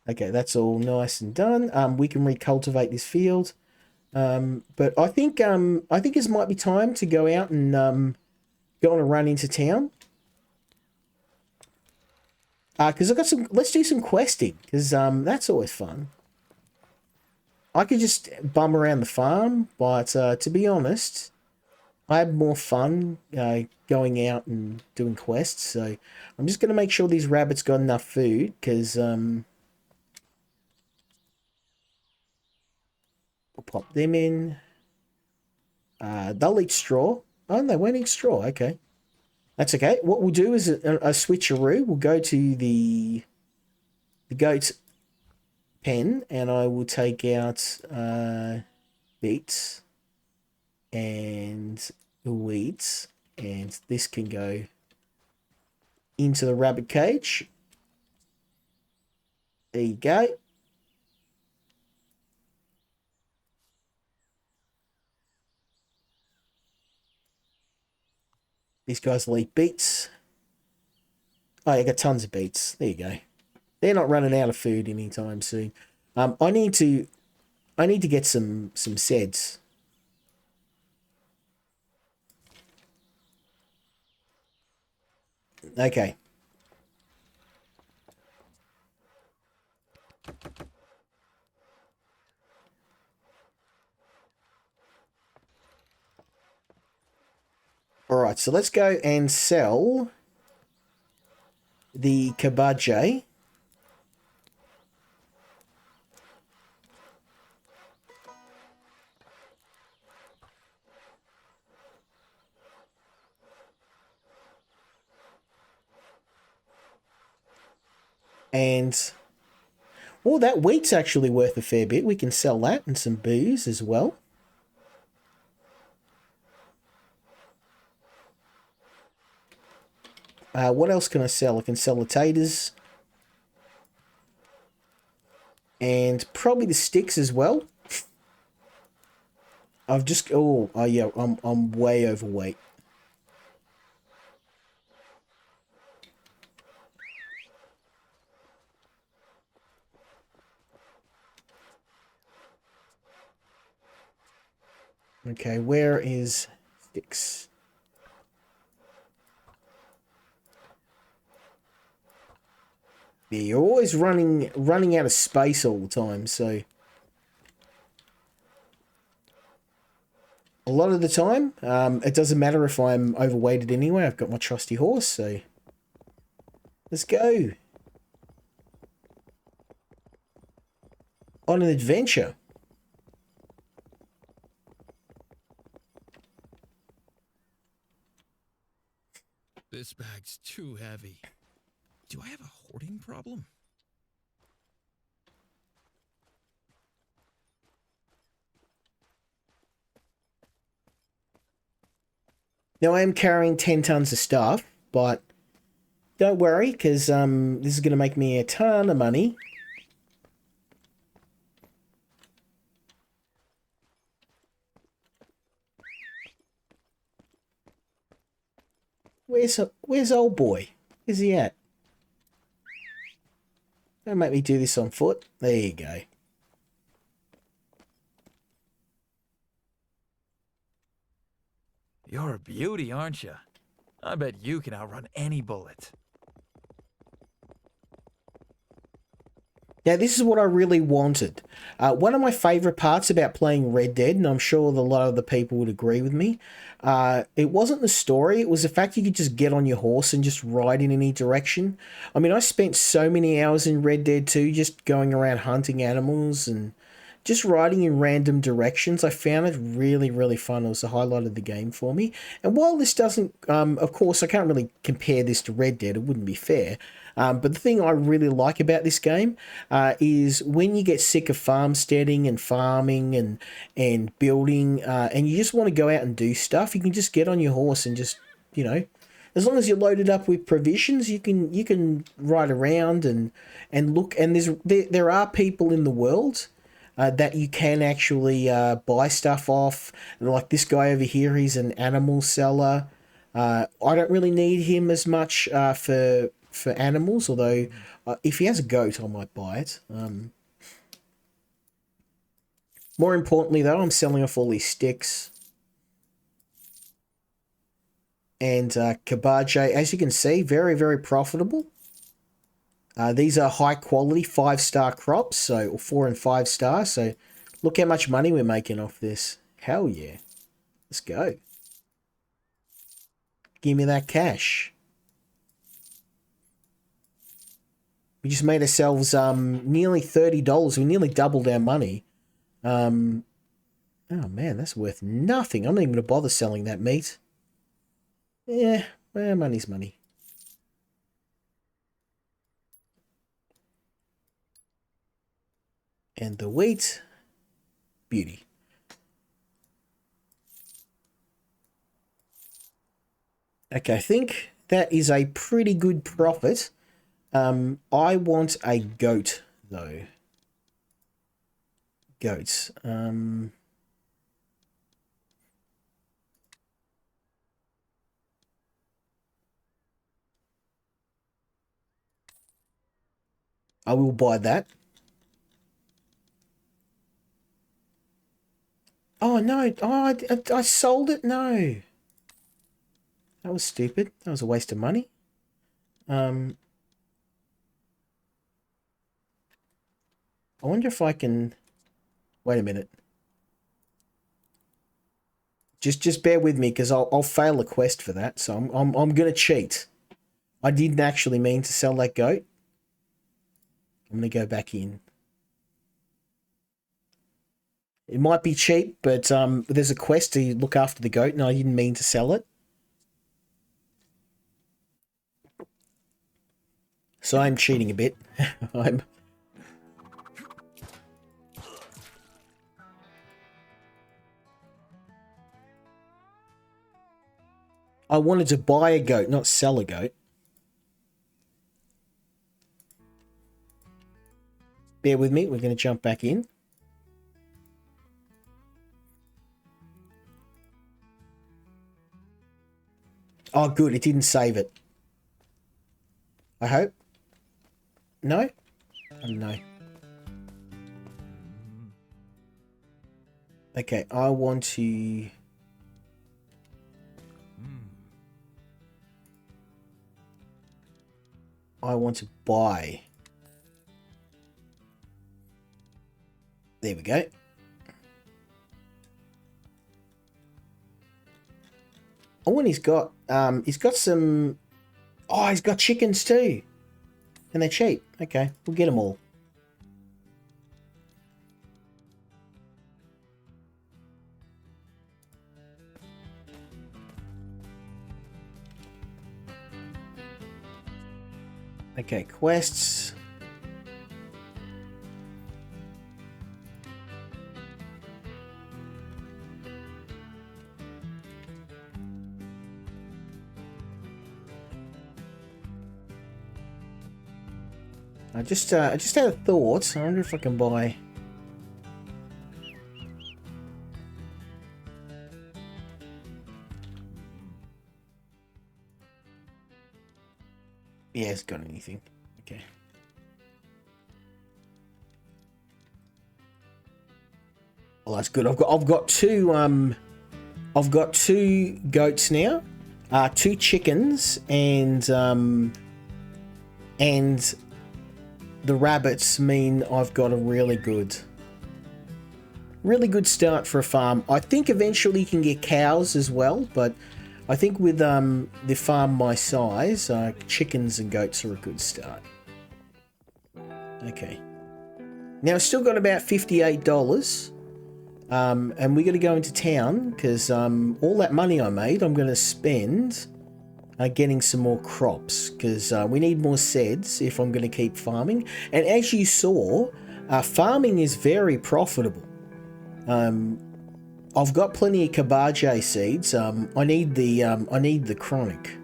S1: Okay, that's all nice and done. We can recultivate this field. But I think this might be time to go out and go on a run into town. Because I've got some. Let's do some questing, because that's always fun. I could just bum around the farm, but to be honest, I had more fun going out and doing quests. So I'm just going to make sure these rabbits got enough food, because we'll pop them in. They'll eat straw. Oh, they won't eat straw. Okay. That's okay. What we'll do is a switcheroo. We'll go to the goat's pen, and I will take out beets and weeds, and this can go into the rabbit cage. There you go. These guys will eat beets. Oh, you got tons of beets. There you go. They're not running out of food anytime soon. I need to get some seds. Okay. All right, so let's go and sell the cabbage. And, well, that wheat's actually worth a fair bit. We can sell that and some booze as well. What else can I sell? I can sell the taters. And probably the sticks as well. I've just... Oh yeah, I'm way overweight. Okay, where is sticks? Yeah, you're always running out of space all the time, so a lot of the time, it doesn't matter if I'm overweighted anyway. I've got my trusty horse, so let's go on an adventure.
S2: This bag's too heavy. Do I have a hoarding problem?
S1: Now I am carrying 10 tons of stuff, but don't worry, because this is going to make me a ton of money. Where's old boy? Where's he at? Don't make me do this on foot. There you go.
S3: You're a beauty, aren't you? I bet you can outrun any bullet.
S1: Now, this is what I really wanted. One of my favourite parts about playing Red Dead, and I'm sure that a lot of the people would agree with me, it wasn't the story, it was the fact you could just get on your horse and just ride in any direction. I mean, I spent so many hours in Red Dead 2 just going around hunting animals and just riding in random directions. I found it really, really fun. It was the highlight of the game for me. And while this doesn't, of course, I can't really compare this to Red Dead, it wouldn't be fair. But the thing I really like about this game is when you get sick of farmsteading and farming and building, and you just want to go out and do stuff, you can just get on your horse and just, you know, as long as you're loaded up with provisions, you can ride around and look. And there are people in the world that you can actually buy stuff off. Like this guy over here, he's an animal seller. I don't really need him as much for animals, although if he has a goat, I might buy it. More importantly, though, I'm selling off all these sticks. And Kabaje, as you can see, very, very profitable. These are high quality 5-star crops, so or 4 and 5 stars. So look how much money we're making off this. Hell yeah. Let's go. Give me that cash. We just made ourselves nearly $30. We nearly doubled our money. Oh man, that's worth nothing. I'm not even going to bother selling that meat. Yeah, well, money's money. And the wheat, beauty. Okay, I think that is a pretty good profit. I want a goat, though. Goats. I will buy that. Oh, no. Oh, I sold it? No. That was stupid. That was a waste of money. I wonder if I can... Wait a minute. Just bear with me, because I'll fail a quest for that. So I'm gonna cheat. I didn't actually mean to sell that goat. I'm gonna go back in. It might be cheap, but there's a quest to look after the goat, and I didn't mean to sell it. So I'm cheating a bit. I wanted to buy a goat, not sell a goat. Bear with me, we're going to jump back in. Oh, good, it didn't save it. I hope. No? Oh, no. Okay, I want to... I want to buy. There we go. Oh, and he's got some... Oh, he's got chickens too. And they're cheap. Okay, we'll get them all. Okay, quests. I just had a thought. I wonder if I can buy. Yeah, it's got anything. Okay. Well, that's good. I've got two goats now, two chickens, and the rabbits mean I've got a really good start for a farm. I think eventually you can get cows as well, but I think with the farm my size, chickens and goats are a good start. Okay. Now I've still got about $58. And we're going to go into town because all that money I made, I'm going to spend getting some more crops because we need more seeds if I'm going to keep farming. And as you saw, farming is very profitable. I've got plenty of Cowboy seeds. I need the chronic,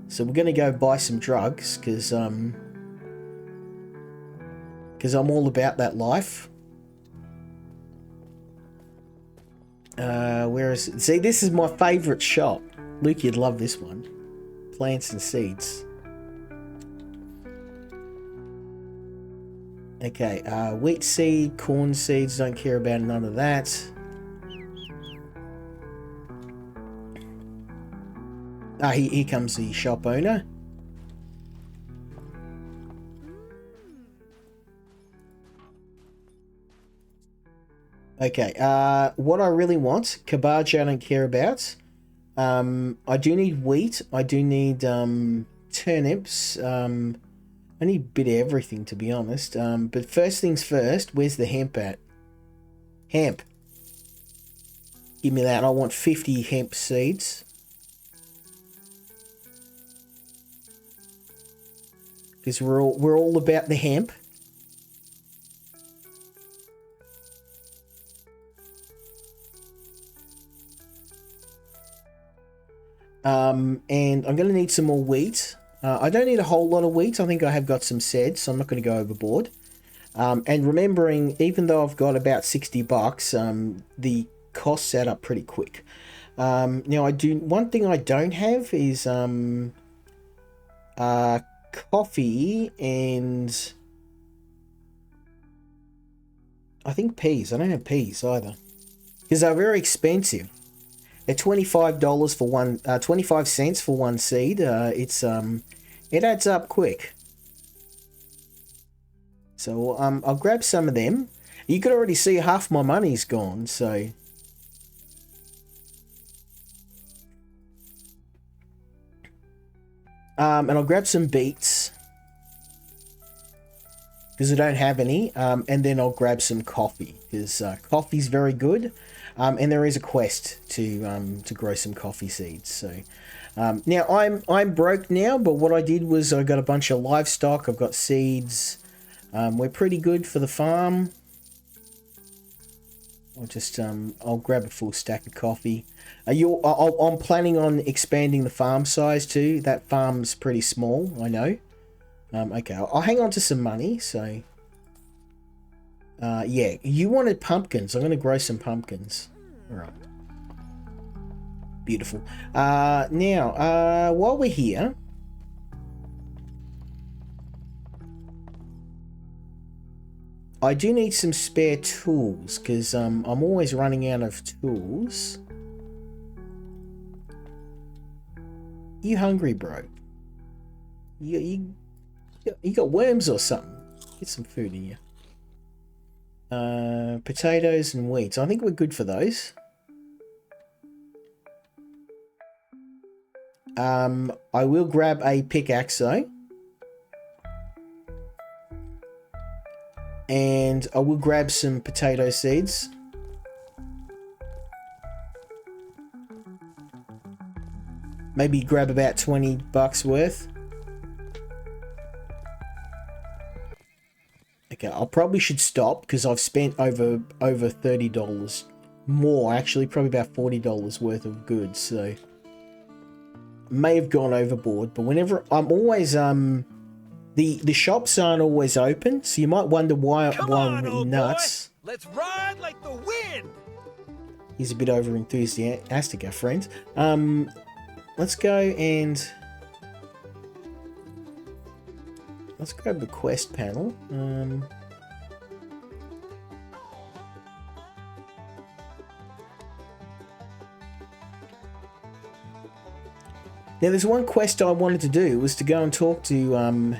S1: so we're going to go buy some drugs because I'm all about that life. Where is it? See, this is my favourite shop. Luke, you'd love this one. Plants and seeds. Okay, wheat seed, corn seeds, don't care about none of that. Here comes the shop owner. Okay, what I really want, Cowboy I don't care about. I do need wheat. I do need turnips. I need a bit of everything, to be honest. But first things first, where's the hemp at? Hemp. Give me that. I want 50 hemp seeds. Because we're all about the hemp. And I'm going to need some more wheat. I don't need a whole lot of wheat. I think I have got some seeds, so I'm not going to go overboard. And remembering, even though I've got about $60, the costs add up pretty quick. Now, one thing I don't have is coffee and I think peas. I don't have peas either because they're very expensive. At $25 for one, 25 cents for one seed. It adds up quick. So I'll grab some of them. You could already see half my money's gone. So and I'll grab some beets because I don't have any. And then I'll grab some coffee because coffee's very good. And there is a quest to grow some coffee seeds. So now I'm broke now, but what I did was I got a bunch of livestock. I've got seeds. We're pretty good for the farm. I'll grab a full stack of coffee. I'm planning on expanding the farm size too. That farm's pretty small, I know. Okay, I'll hang on to some money. So. Yeah, you wanted pumpkins. I'm going to grow some pumpkins. All right. Beautiful. Now, while we're here, I do need some spare tools because I'm always running out of tools. You hungry, bro? You got worms or something? Get some food in you. Potatoes and wheat. I think we're good for those. I will grab a pickaxe though. And I will grab some potato seeds. Maybe grab about $20 worth. Okay, I probably should stop because I've spent over $30 more, actually, probably about $40 worth of goods. So may have gone overboard, but whenever I'm always The shops aren't always open, so you might wonder why
S3: Come
S1: I'm
S3: on,
S1: really
S3: old
S1: nuts.
S3: boy. Let's ride like the wind.
S1: He's a bit over enthusiastic, our friend. Let's go and let's grab the quest panel. Now, there's one quest I wanted to do, was to go and talk to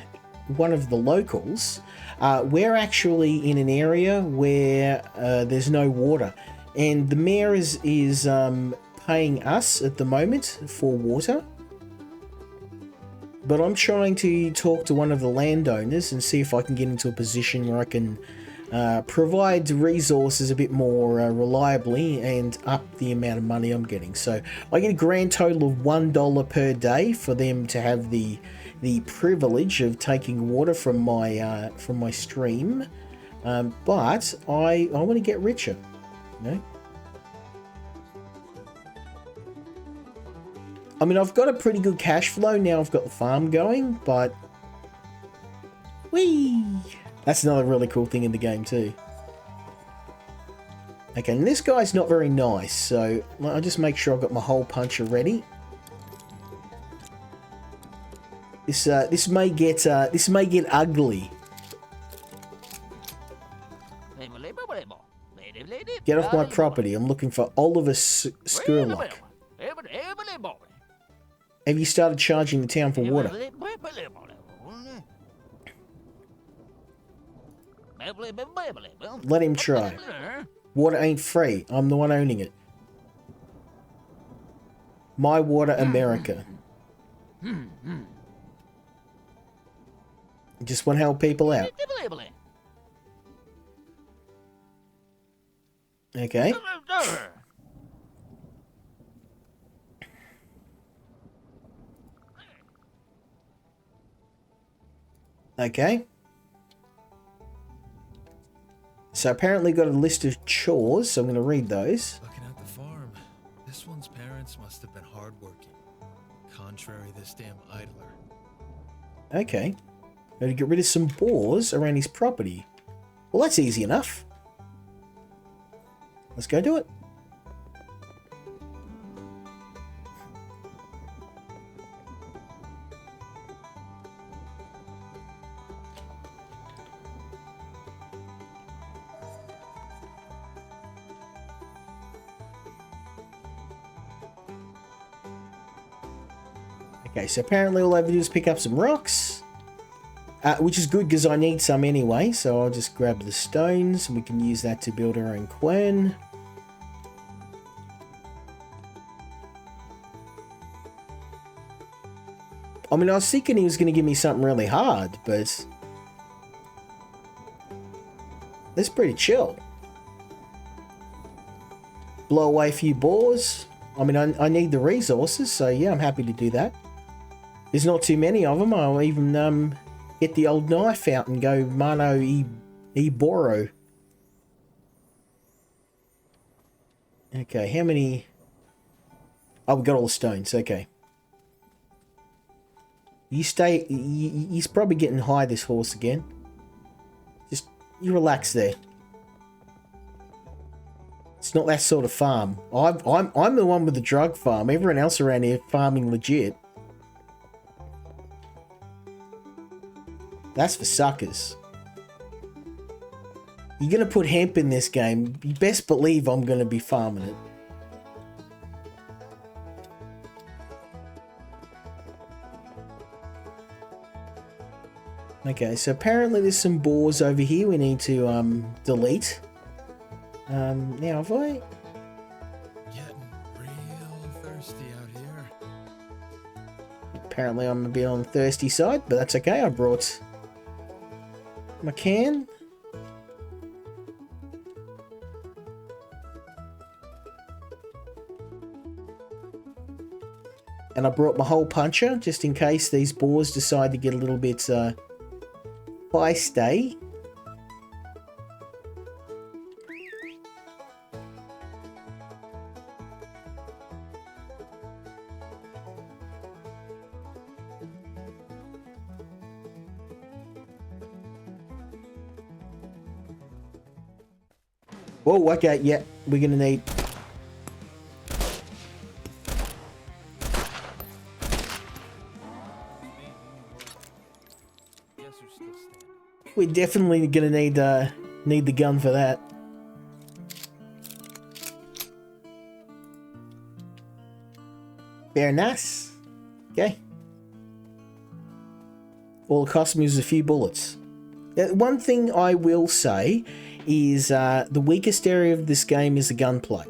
S1: one of the locals. We're actually in an area where there's no water, and the mayor is paying us at the moment for water. But I'm trying to talk to one of the landowners and see if I can get into a position where I can provide resources a bit more reliably and up the amount of money I'm getting. So I get a grand total of $1 per day for them to have the privilege of taking water from my stream. But I want to get richer, you know. I mean, I've got a pretty good cash flow now. I've got the farm going, but whee! That's another really cool thing in the game too. Okay, and this guy's not very nice, so I'll just make sure I've got my hole puncher ready. This may get ugly. Get off my property. I'm looking for Oliver Skurlock. Have you started charging the town for water? Let him try. Water ain't free. I'm the one owning it. My Water America. Just want to help people out. Okay. Okay. So apparently got a list of chores, so I'm going to read those.
S2: Looking at the farm, this one's parents must have been hardworking. Contrary this damn idler.
S1: Okay. Got to get rid of some boars around his property. Well, that's easy enough. Let's go do it. Okay, so apparently all I have to do is pick up some rocks. Which is good because I need some anyway, so I'll just grab the stones and we can use that to build our own quern. I mean, I was thinking he was going to give me something really hard, but that's pretty chill. Blow away a few boars. I mean, I need the resources, so yeah, I'm happy to do that. There's not too many of them. I'll even get the old knife out and go mano e boro. Okay, how many? Oh, we got all the stones. Okay. You stay. He's probably getting high, this horse again. Just you relax there. It's not that sort of farm. I'm the one with the drug farm. Everyone else around here farming legit. That's for suckers. You're going to put hemp in this game, you best believe I'm going to be farming it. Okay, so apparently there's some boars over here we need to delete. Now have I...
S2: Getting real thirsty out here.
S1: Apparently I'm a bit on the thirsty side, but that's okay. I brought my can. And I brought my hole puncher, just in case these boars decide to get a little bit feisty. Whoa, okay, yeah, we're gonna need...
S2: Guess who's still standing?
S1: We're definitely gonna need the gun for that. Very nice. Okay. All it cost me was a few bullets. One thing I will say is the weakest area of this game is the gunplay.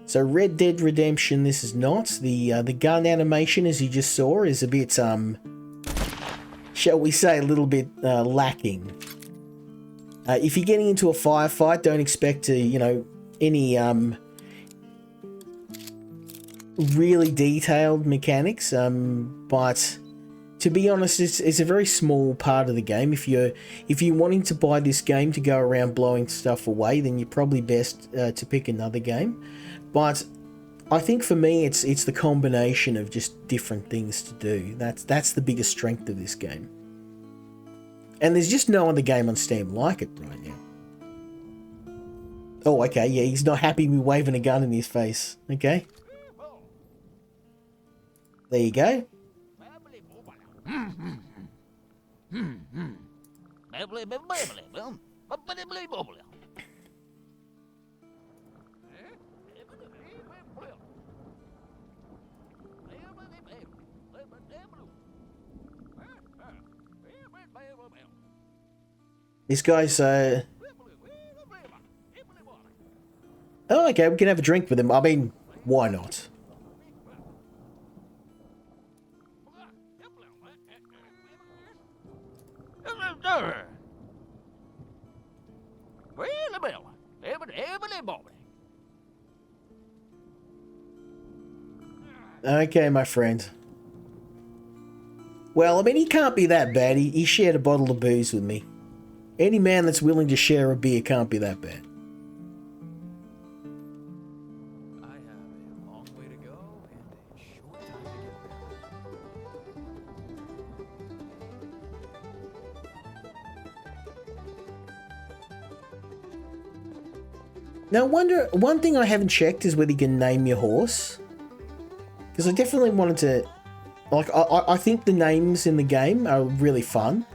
S1: So Red Dead Redemption, this is not. The gun animation, as you just saw, is a bit, shall we say, a little bit lacking. If you're getting into a firefight, don't expect to, you know, any really detailed mechanics, but to be honest, it's a very small part of the game. If you're wanting to buy this game to go around blowing stuff away, then you're probably best to pick another game. But I think for me, it's the combination of just different things to do. That's the biggest strength of this game. And there's just no other game on Steam like it right now. Oh, okay, yeah, he's not happy with waving a gun in his face. Okay. There you go. This guy's, oh, okay, we can have a drink with him. I mean, why not? Okay, my friend. Well, I mean, he can't be that bad. He shared a bottle of booze with me. Any man that's willing to share a beer can't be that bad.
S2: I have a long way to go and a short time to get there.
S1: Now, one thing I haven't checked is whether you can name your horse. Because I definitely wanted to... Like, I think the names in the game are really fun.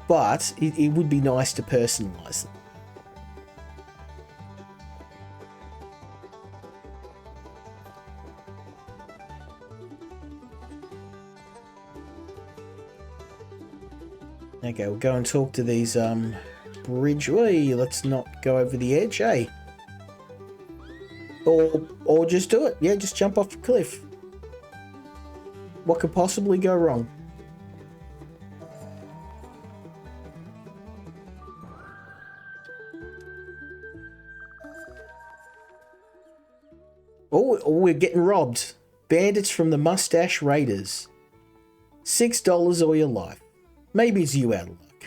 S1: But it would be nice to personalise them. Okay, we'll go and talk to these, bridge... Wait, let's not go over the edge, eh? Or just do it. Yeah, just jump off the cliff. What could possibly go wrong? Oh, we're getting robbed. Bandits from the Mustache Raiders. $6 or your life. Maybe it's you out of luck.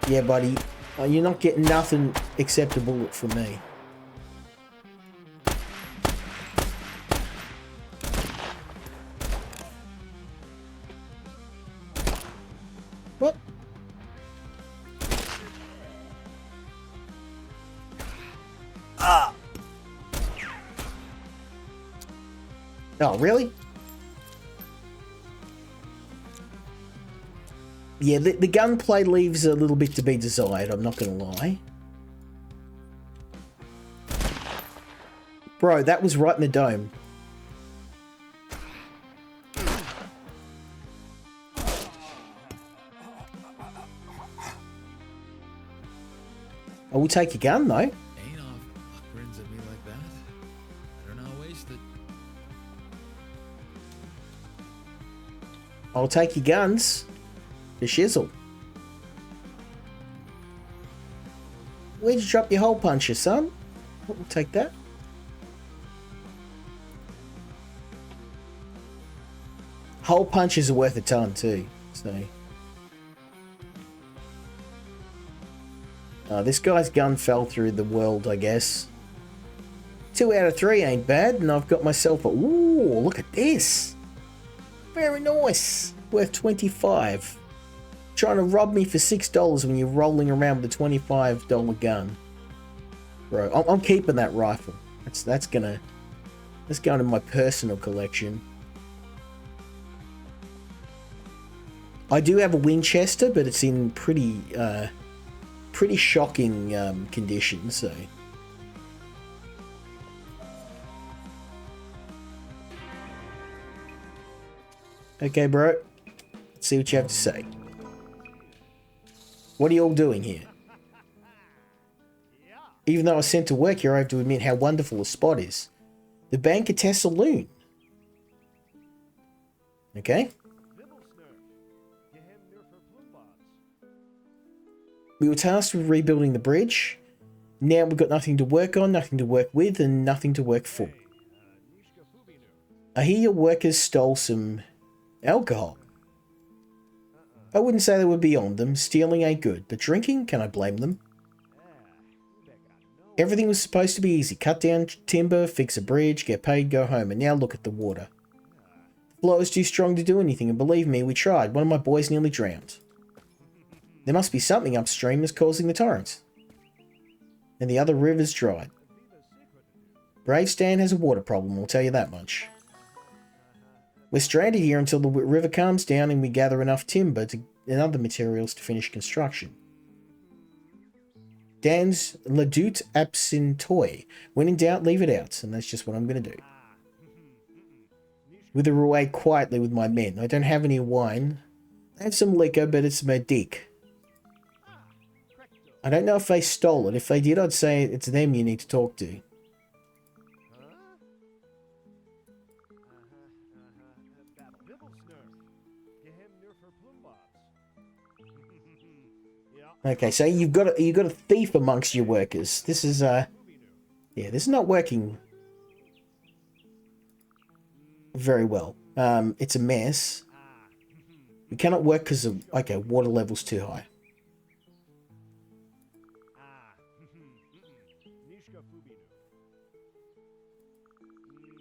S1: Yeah, buddy. You're not getting nothing except a bullet from me. What? Ah! Oh, really? Yeah, the gunplay leaves a little bit to be desired, I'm not gonna lie. Bro, that was right in the dome. I will take your gun, though.
S2: Ain't off. Luck grins at me like that. Better not waste it.
S1: I'll take your guns. The shizzle. Where'd you drop your hole puncher, son? We'll take that. Hole punches are worth a ton, too. So... this guy's gun fell through the world, I guess. 2 out of 3 ain't bad, and I've got myself a... Ooh, look at this. Very nice. Worth 25. trying to rob me for $6 when you're rolling around with a $25 gun. Bro, I'm keeping that rifle. That's going in my personal collection. I do have a Winchester, but it's in pretty shocking condition, so... Okay, bro. Let's see what you have to say. What are you all doing here? Even though I was sent to work here, I have to admit how wonderful the spot is. The Banquetet Saloon. Okay. We were tasked with rebuilding the bridge. Now we've got nothing to work on, nothing to work with, and nothing to work for. I hear your workers stole some alcohol. I wouldn't say they were beyond them. Stealing ain't good, but drinking, can I blame them? Everything was supposed to be easy. Cut down timber, fix a bridge, get paid, go home, and now look at the water. The flow is too strong to do anything, and believe me, we tried. One of my boys nearly drowned. There must be something upstream that's causing the torrents. And the other river's dried. Brave Stan has a water problem, I'll tell you that much. We're stranded here until the river calms down and we gather enough timber and other materials to finish construction. Dan's Ladute Absintoi. When in doubt, leave it out, and that's just what I'm going to do. Wither away quietly with my men. I don't have any wine. I have some liquor, but it's Merdic. I don't know if they stole it. If they did, I'd say it's them you need to talk to. Okay, so you've got a thief amongst your workers. This is yeah, this is not working very well. It's a mess. We cannot work because of water level's too high.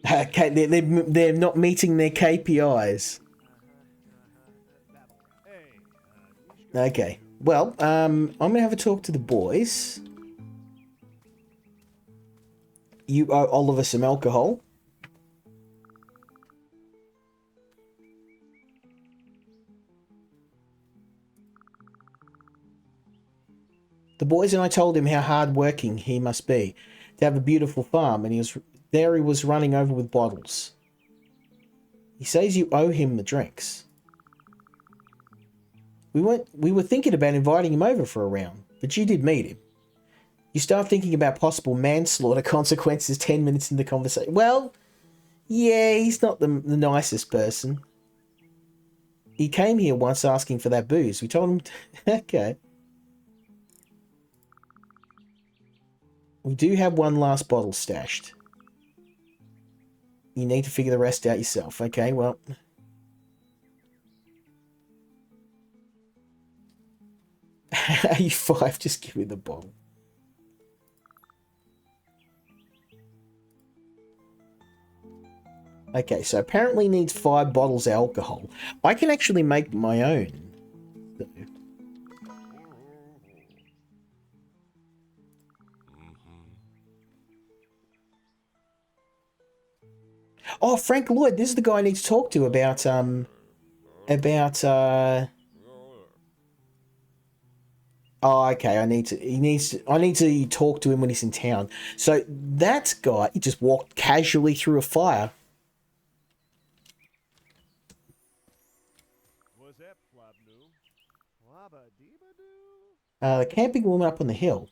S1: Okay, they're not meeting their KPIs. Okay. Well, I'm going to have a talk to the boys. You owe Oliver some alcohol. The boys and I told him how hard-working he must be to have a beautiful farm, and he was running over with bottles. He says you owe him the drinks. We were thinking about inviting him over for a round, but you did meet him. You start thinking about possible manslaughter consequences 10 minutes into the conversation. Well, yeah, he's not the nicest person. He came here once asking for that booze. We told him... Okay. We do have one last bottle stashed. You need to figure the rest out yourself. Okay, well... A5, just give me the bottle. Okay, so apparently needs 5 bottles of alcohol. I can actually make my own. Oh, Frank Lloyd, this is the guy I need to talk to about Oh, okay, I need to talk to him when he's in town. So that guy, he just walked casually through a fire. The camping woman up on the hill.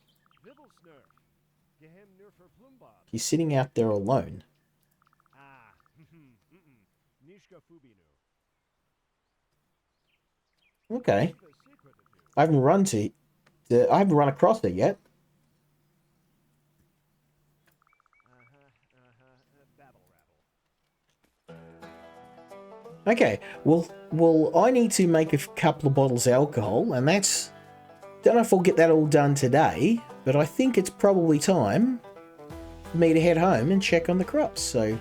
S1: He's sitting out there alone. Okay. I haven't run across it yet. Okay, well, I need to make a couple of bottles of alcohol, and that's... Don't know if I'll get that all done today, but I think it's probably time for me to head home and check on the crops, so...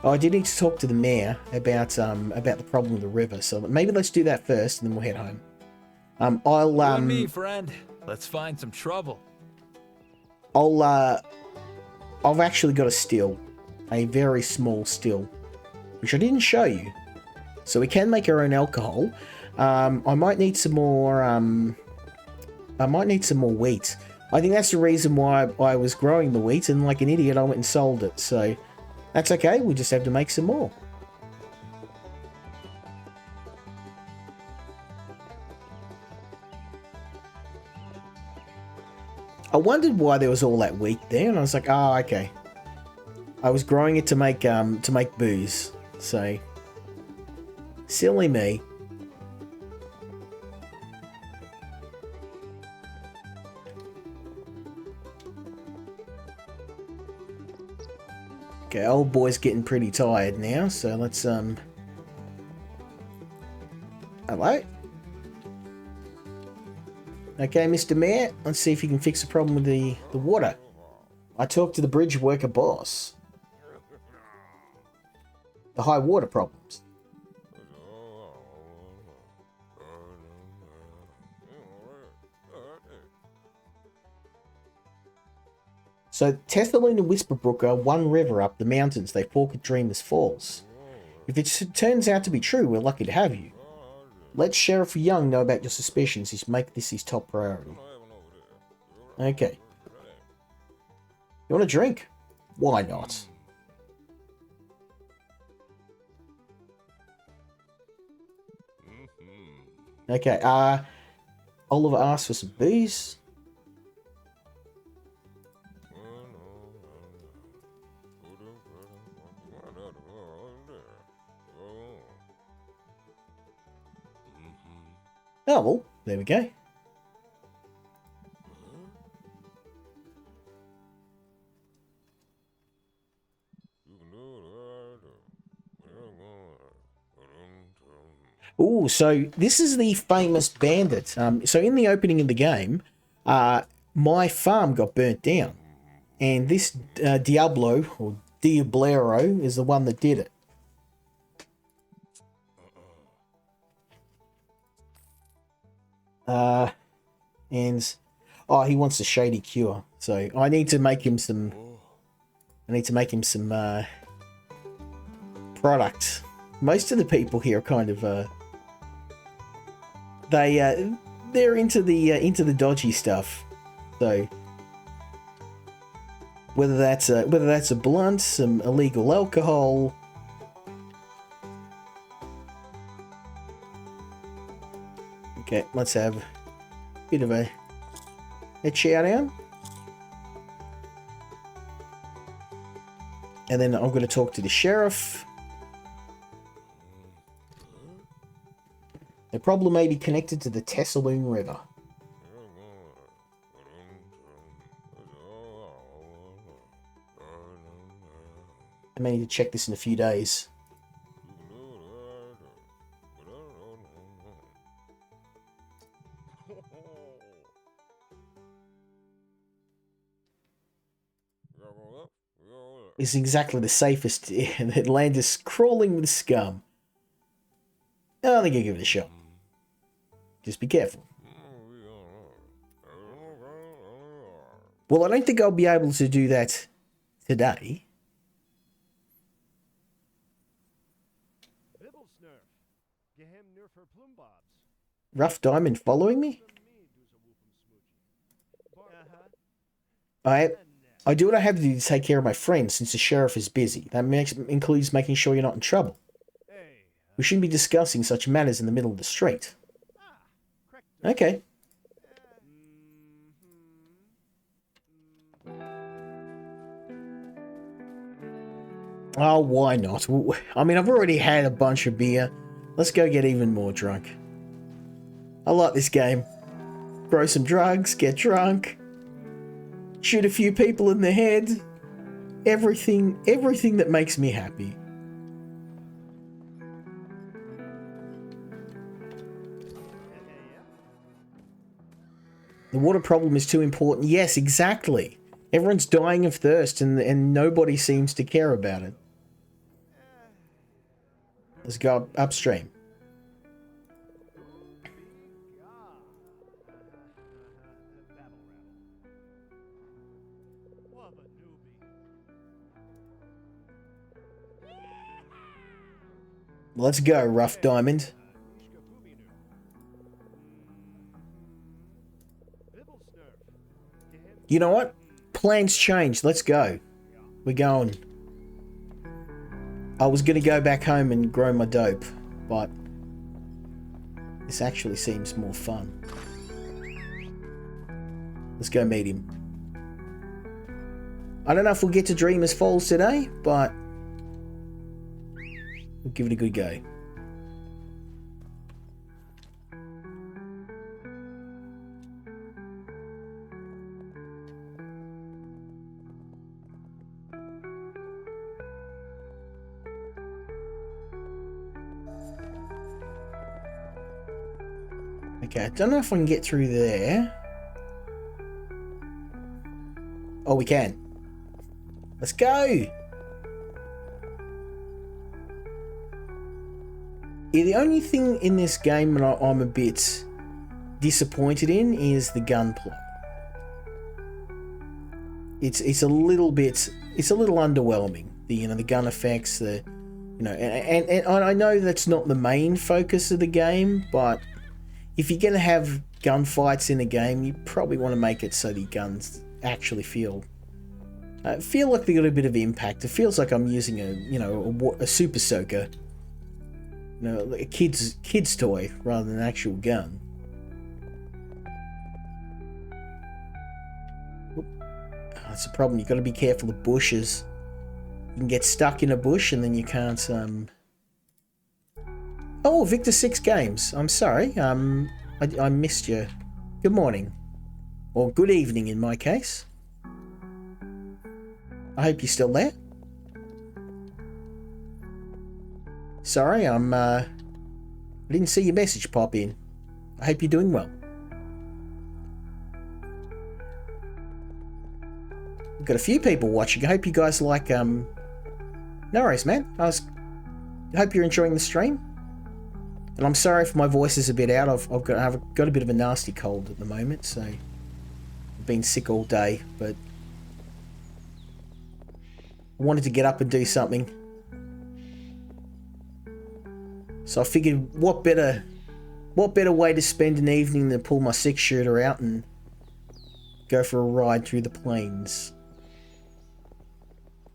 S1: Oh, I did need to talk to the mayor about the problem with the river. So maybe let's do that first, and then we'll head home.
S3: You and me, friend. Let's find some trouble.
S1: I've actually got a still, a very small still, which I didn't show you. So we can make our own alcohol. I might need some more. I might need some more wheat. I think that's the reason why I was growing the wheat, and like an idiot, I went and sold it. So that's okay. We just have to make some more. I wondered why there was all that wheat there, and I was like, oh, okay. I was growing it to make booze. So silly me. Okay, old boy's getting pretty tired now, so let's hello? Okay, Mr. Mayor, let's see if you can fix the problem with the water. I talked to the bridge worker boss. The high water problems. So, Tethaloon and Whisperbrook are one river up the mountains. They fork at Dreamer's Falls. If it turns out to be true, we're lucky to have you. Let Sheriff Young know about your suspicions. Make this his top priority. Okay. You want a drink? Why not? Okay, Oliver asked for some booze. Oh, well, there we go. Ooh, so this is the famous bandit. So in the opening of the game, my farm got burnt down. And this Diablo, or Diablero, is the one that did it. And he wants a shady cure, so I need to make him some. I need to make him some product. Most of the people here are kind of they're into the dodgy stuff. So whether that's a blunt, some illegal alcohol. Okay, let's have a bit of a shout out. And then I'm going to talk to the sheriff. The problem may be connected to the Tessaloon River. I may need to check this in a few days. Is exactly the safest, and the land is crawling with scum. I don't think I'll give it a shot. Just be careful. Well, I don't think I'll be able to do that today. Rough Diamond following me? I do what I have to do to take care of my friends since the sheriff is busy. That includes making sure you're not in trouble. We shouldn't be discussing such matters in the middle of the street. Okay. Oh, why not? I mean, I've already had a bunch of beer. Let's go get even more drunk. I like this game. Throw some drugs, get drunk, shoot a few people in the head. Everything that makes me happy. The water problem is too important. Yes, exactly. Everyone's dying of thirst and nobody seems to care about it. Let's go upstream. Let's go, Rough Diamond. You know what? Plans changed. Let's go. We're going. I was going to go back home and grow my dope, but this actually seems more fun. Let's go meet him. I don't know if we'll get to Dreamer's Falls today, but we'll give it a good go. Okay, I don't know if I can get through there. Oh, we can. Let's go! Yeah, the only thing in this game that I'm a bit disappointed in is the gunplay. It's a little underwhelming. The gun effects, and I know that's not the main focus of the game, but if you're gonna have gunfights in a game, you probably want to make it so the guns actually feel like they got a bit of impact. It feels like I'm using a super soaker, a kid's toy rather than an actual gun. That's the problem. You've got to be careful of bushes. You can get stuck in a bush and then you can't. Oh, Victor 6 Games. I'm sorry. I missed you. Good morning, or good evening in my case. I hope you're still there. Sorry, I didn't see your message pop in. I hope you're doing well. We've got a few people watching. I hope you guys like, no worries, man. I hope you're enjoying the stream. And I'm sorry if my voice is a bit out. I've got a bit of a nasty cold at the moment, so I've been sick all day, but I wanted to get up and do something. So I figured what better way to spend an evening than pull my 6-shooter out and go for a ride through the plains.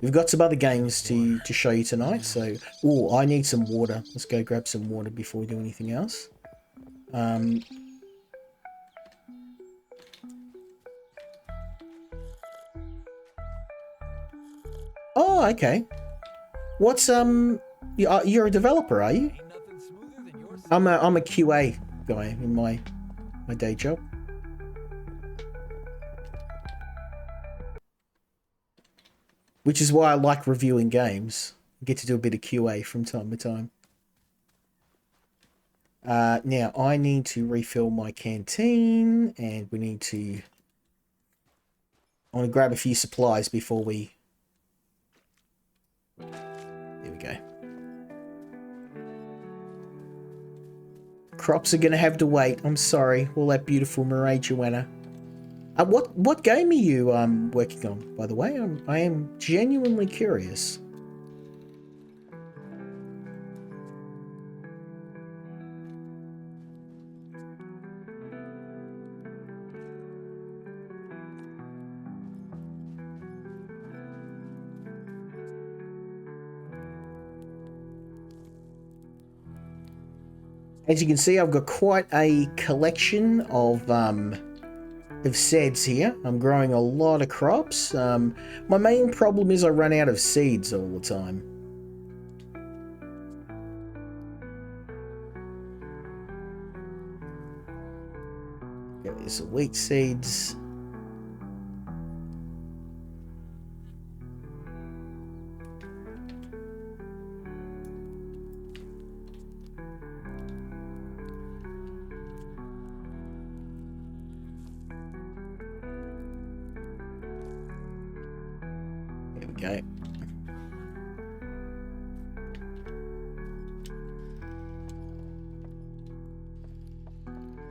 S1: We've got some other games to show you tonight, so... Oh, I need some water. Let's go grab some water before we do anything else. Oh, okay. What's, you're a developer, are you? I'm a QA guy in my day job. Which is why I like reviewing games. I get to do a bit of QA from time to time. Now, I need to refill my canteen, and we need to... I want to grab a few supplies before we... There we go. Crops are going to have to wait. I'm sorry. All that beautiful marijuana. What game are you working on, by the way? I am genuinely curious. As you can see, I've got quite a collection of seeds here. I'm growing a lot of crops. My main problem is I run out of seeds all the time. There's the wheat seeds.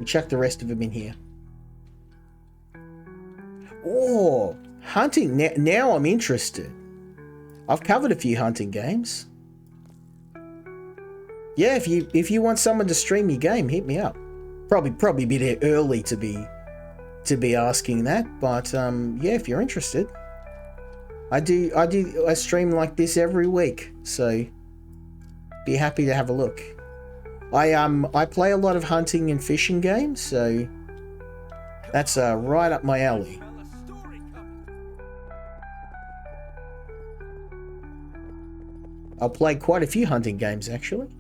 S1: We chuck the rest of them in here. Oh, hunting. Now I'm interested. I've covered a few hunting games. Yeah, if you want someone to stream your game, hit me up. Probably a bit early to be asking that, but yeah, if you're interested. I stream like this every week, so be happy to have a look. I play a lot of hunting and fishing games, so that's right up my alley. I'll play quite a few hunting games actually.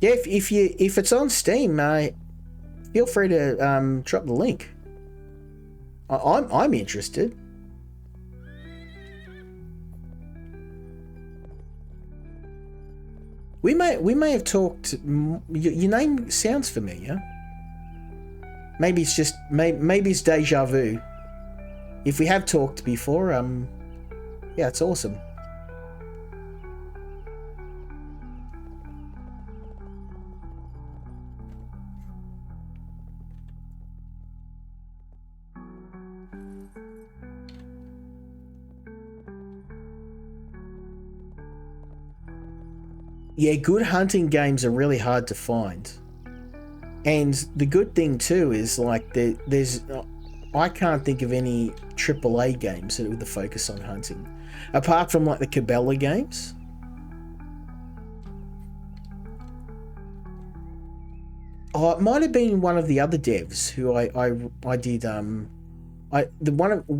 S1: Yeah, if it's on Steam, feel free to drop the link. I'm interested. We may have talked. Your name sounds familiar. Maybe it's just maybe it's deja vu. If we have talked before, yeah, it's awesome. Yeah, good hunting games are really hard to find. And the good thing too is like there's I can't think of any AAA games that with the focus on hunting. Apart from like the Cabela games. Oh, it might have been one of the other devs who I did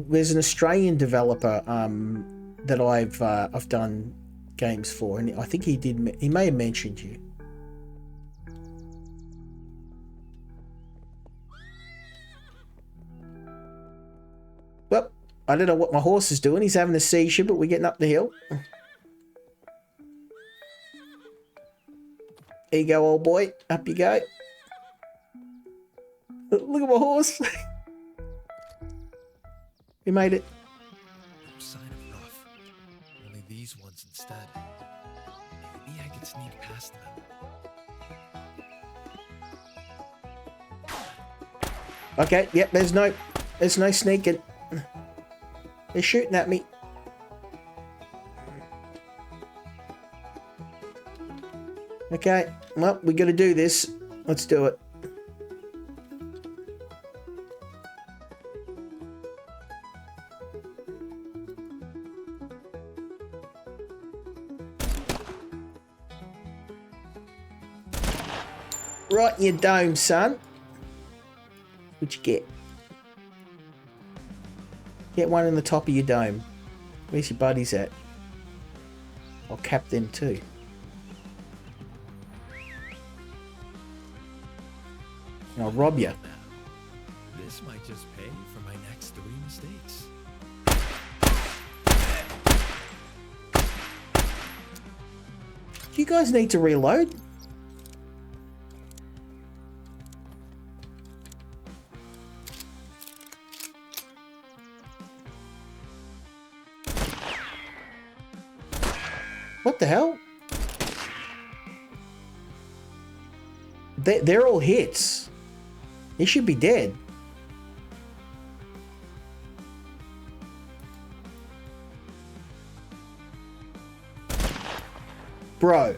S1: there's an Australian developer that I've done games for, and I think he may have mentioned you. Well, I don't know what my horse is doing. He's having a seizure, but we're getting up the hill. There you go, old boy. Up you go. Look at my horse. We made it.
S2: No sign of rough. Only these ones instead. Maybe I could sneak past them.
S1: Okay, yep, there's no sneaking. They're shooting at me. Okay, well, we gotta do this. Let's do it. Right in your dome, son. What'd you get? Get one in the top of your dome. Where's your buddies at? I'll cap them too. And I'll rob you.
S2: This might just pay for my next 3 mistakes.
S1: Do you guys need to reload? What the hell? They're all hits. He should be dead. Bro.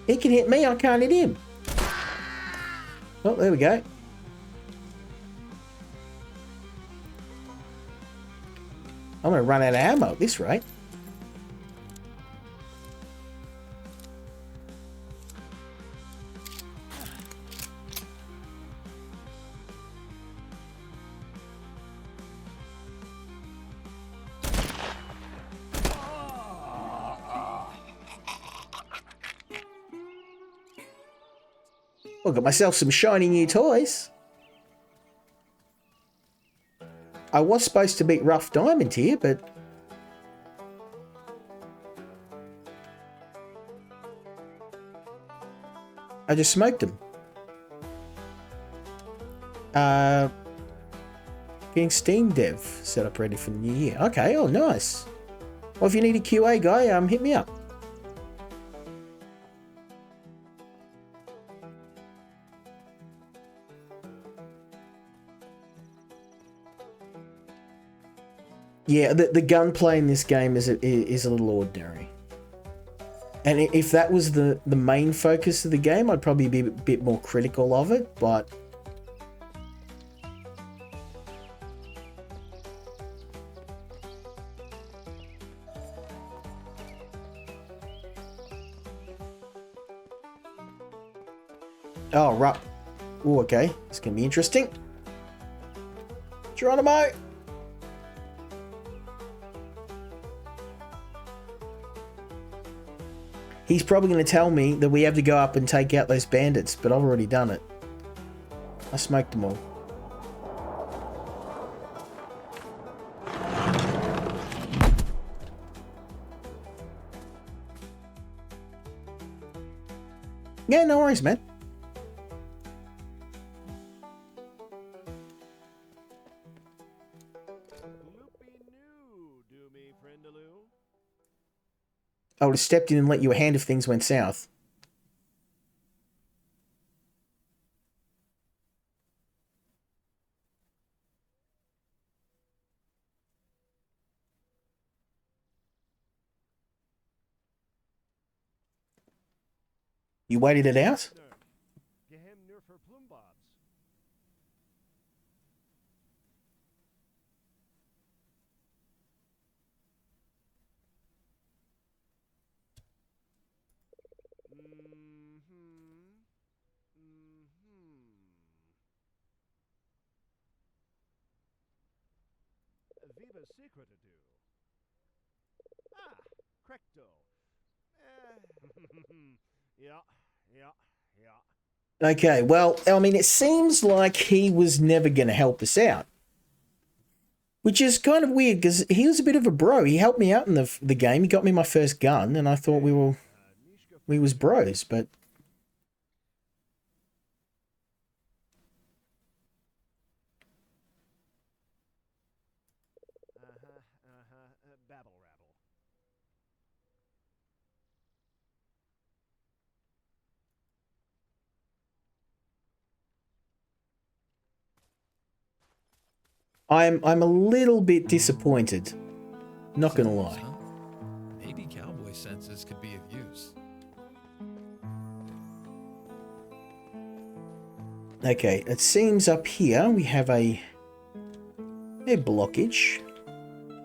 S1: He can hit me, I can't hit him. Oh, there we go. I'm going to run out of ammo at this rate. I got myself some shiny new toys. I was supposed to beat Rough Diamond here, but I just smoked them. Getting Steam Dev set up ready for the new year. Okay, oh nice. Well, if you need a QA guy, hit me up. Yeah, the gunplay in this game is a little ordinary. And if that was the main focus of the game, I'd probably be a bit more critical of it, but... Oh, right. Oh, okay. It's going to be interesting. Geronimo! He's probably going to tell me that we have to go up and take out those bandits, but I've already done it. I smoked them all. Yeah, no worries, man. I would have stepped in and let you a hand if things went south. You waited it out?
S4: Secret to do. Ah, Crecto. Yeah.
S1: Okay, well, I mean, it seems like he was never going to help us out. Which is kind of weird, because he was a bit of a bro. He helped me out in the game. He got me my first gun, and I thought we was bros, but...
S4: Babble rabble.
S1: I'm a little bit disappointed. Not gonna lie.
S2: Huh? Maybe Cowboy senses could be of use.
S1: Okay, it seems up here we have a blockage.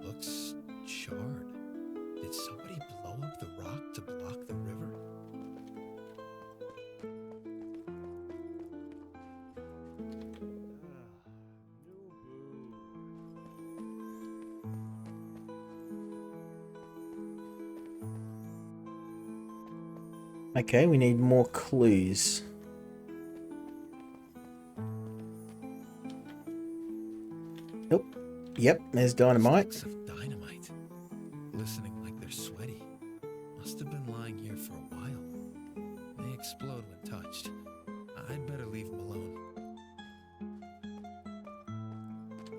S2: Looks charred. Did somebody blow up the rock to block the river?
S1: Okay, we need more clues. Nope. Yep, there's dynamite.
S2: Sticks of dynamite. Glistening like they're sweaty. Must have been lying here for a while. They explode when touched. I'd better leave them alone.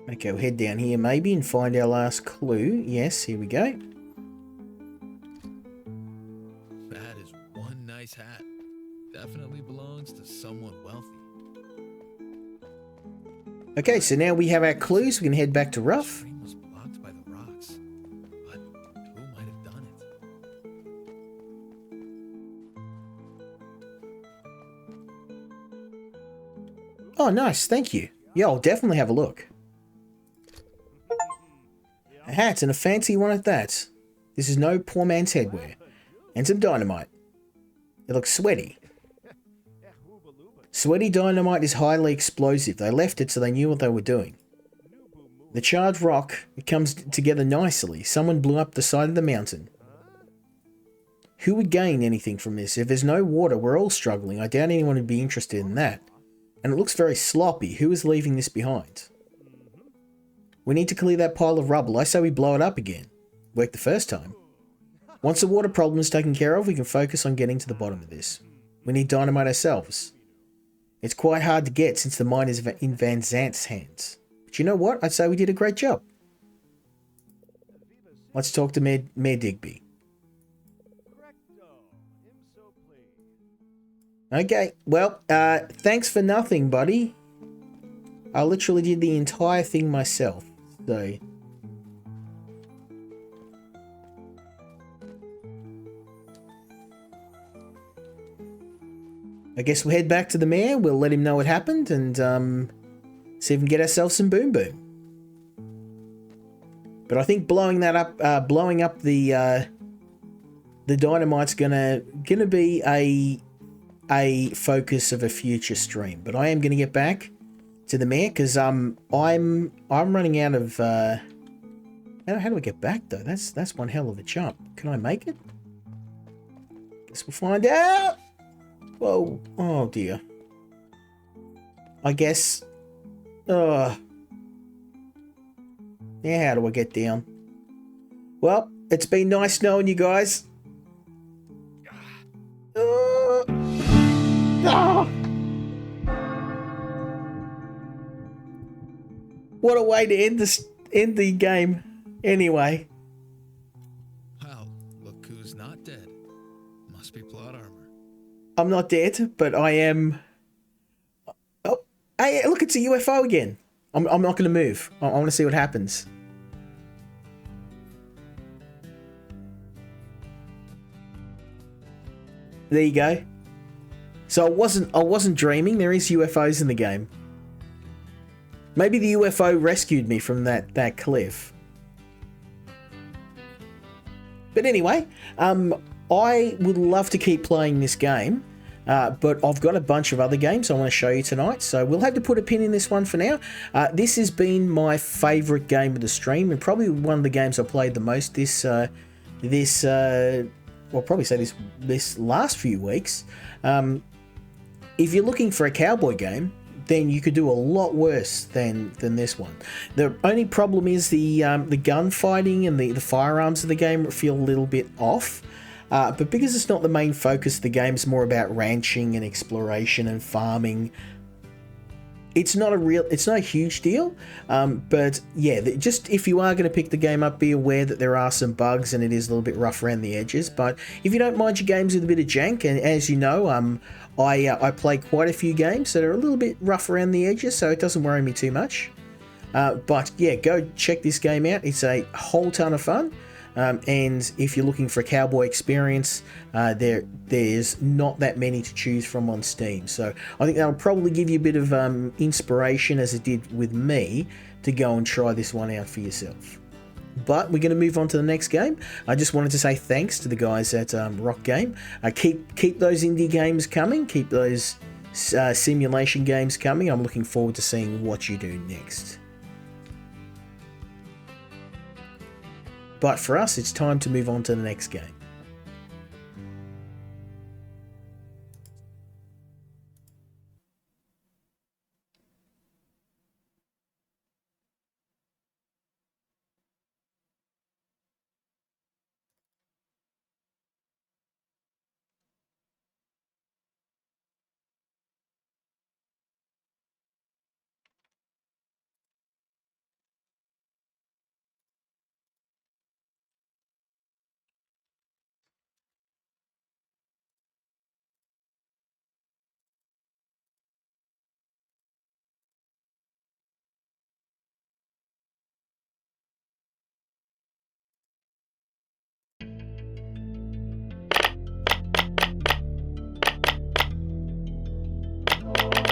S1: Okay, we'll head down here maybe and find our last clue. Yes, here we go.
S2: That is one nice hat. Definitely belongs to someone wealthy.
S1: Okay, so now we have our clues. We can head back to
S2: The
S1: Rough.
S2: stream was blocked by the rocks, but who might have done it?
S1: Oh, nice. Thank you. Yeah, I'll definitely have a look. A hat and a fancy one at that. This is no poor man's headwear. And some dynamite. It looks sweaty. Sweaty dynamite is highly explosive. They left it so they knew what they were doing. The charred rock, it comes together nicely. Someone blew up the side of the mountain. Who would gain anything from this? If there's no water, we're all struggling. I doubt anyone would be interested in that. And it looks very sloppy. Who is leaving this behind? We need to clear that pile of rubble. I say we blow it up again. Worked the first time. Once the water problem is taken care of, we can focus on getting to the bottom of this. We need dynamite ourselves. It's quite hard to get since the mine is in Van Zant's hands. But you know what? I'd say we did a great job. Let's talk to Mayor Digby.
S4: Correcto. Him so please.
S1: Okay, well, thanks for nothing, buddy. I literally did the entire thing myself, so... I guess we'll head back to the mayor, we'll let him know what happened, and see if we can get ourselves some boom boom. But I think blowing up the dynamite's gonna be a focus of a future stream. But I am gonna get back to the mayor because I'm running out of how do I get back though? That's one hell of a jump. Can I make it? Guess we'll find out. Whoa! Oh dear. I guess. Yeah, how do I get down? Well, it's been nice knowing you guys. What a way to end the game. Anyway.
S2: Well, look who's not dead. Must be plot armor.
S1: I'm not dead, but I am... Oh, hey, look, it's a UFO again. I'm not going to move. I want to see what happens. There you go. So I wasn't dreaming. There is UFOs in the game. Maybe the UFO rescued me from that cliff. But anyway, I would love to keep playing this game, but I've got a bunch of other games I want to show you tonight, so we'll have to put a pin in this one for now. This has been my favourite game of the stream, and probably one of the games I played the most this last few weeks. If you're looking for a cowboy game, then you could do a lot worse than this one. The only problem is the gunfighting and the firearms of the game feel a little bit off. But because it's not the main focus of the game, it's more about ranching and exploration and farming. It's not a huge deal. But yeah, just if you are going to pick the game up, be aware that there are some bugs and it is a little bit rough around the edges. But if you don't mind your games with a bit of jank, and as you know, I play quite a few games that are a little bit rough around the edges, so it doesn't worry me too much. But yeah, go check this game out. It's a whole ton of fun. And if you're looking for a cowboy experience, there's not that many to choose from on Steam. So I think that'll probably give you a bit of inspiration, as it did with me, to go and try this one out for yourself. But we're going to move on to the next game. I just wanted to say thanks to the guys at Rock Game. Keep those indie games coming. Keep those simulation games coming. I'm looking forward to seeing what you do next. But for us, it's time to move on to the next game.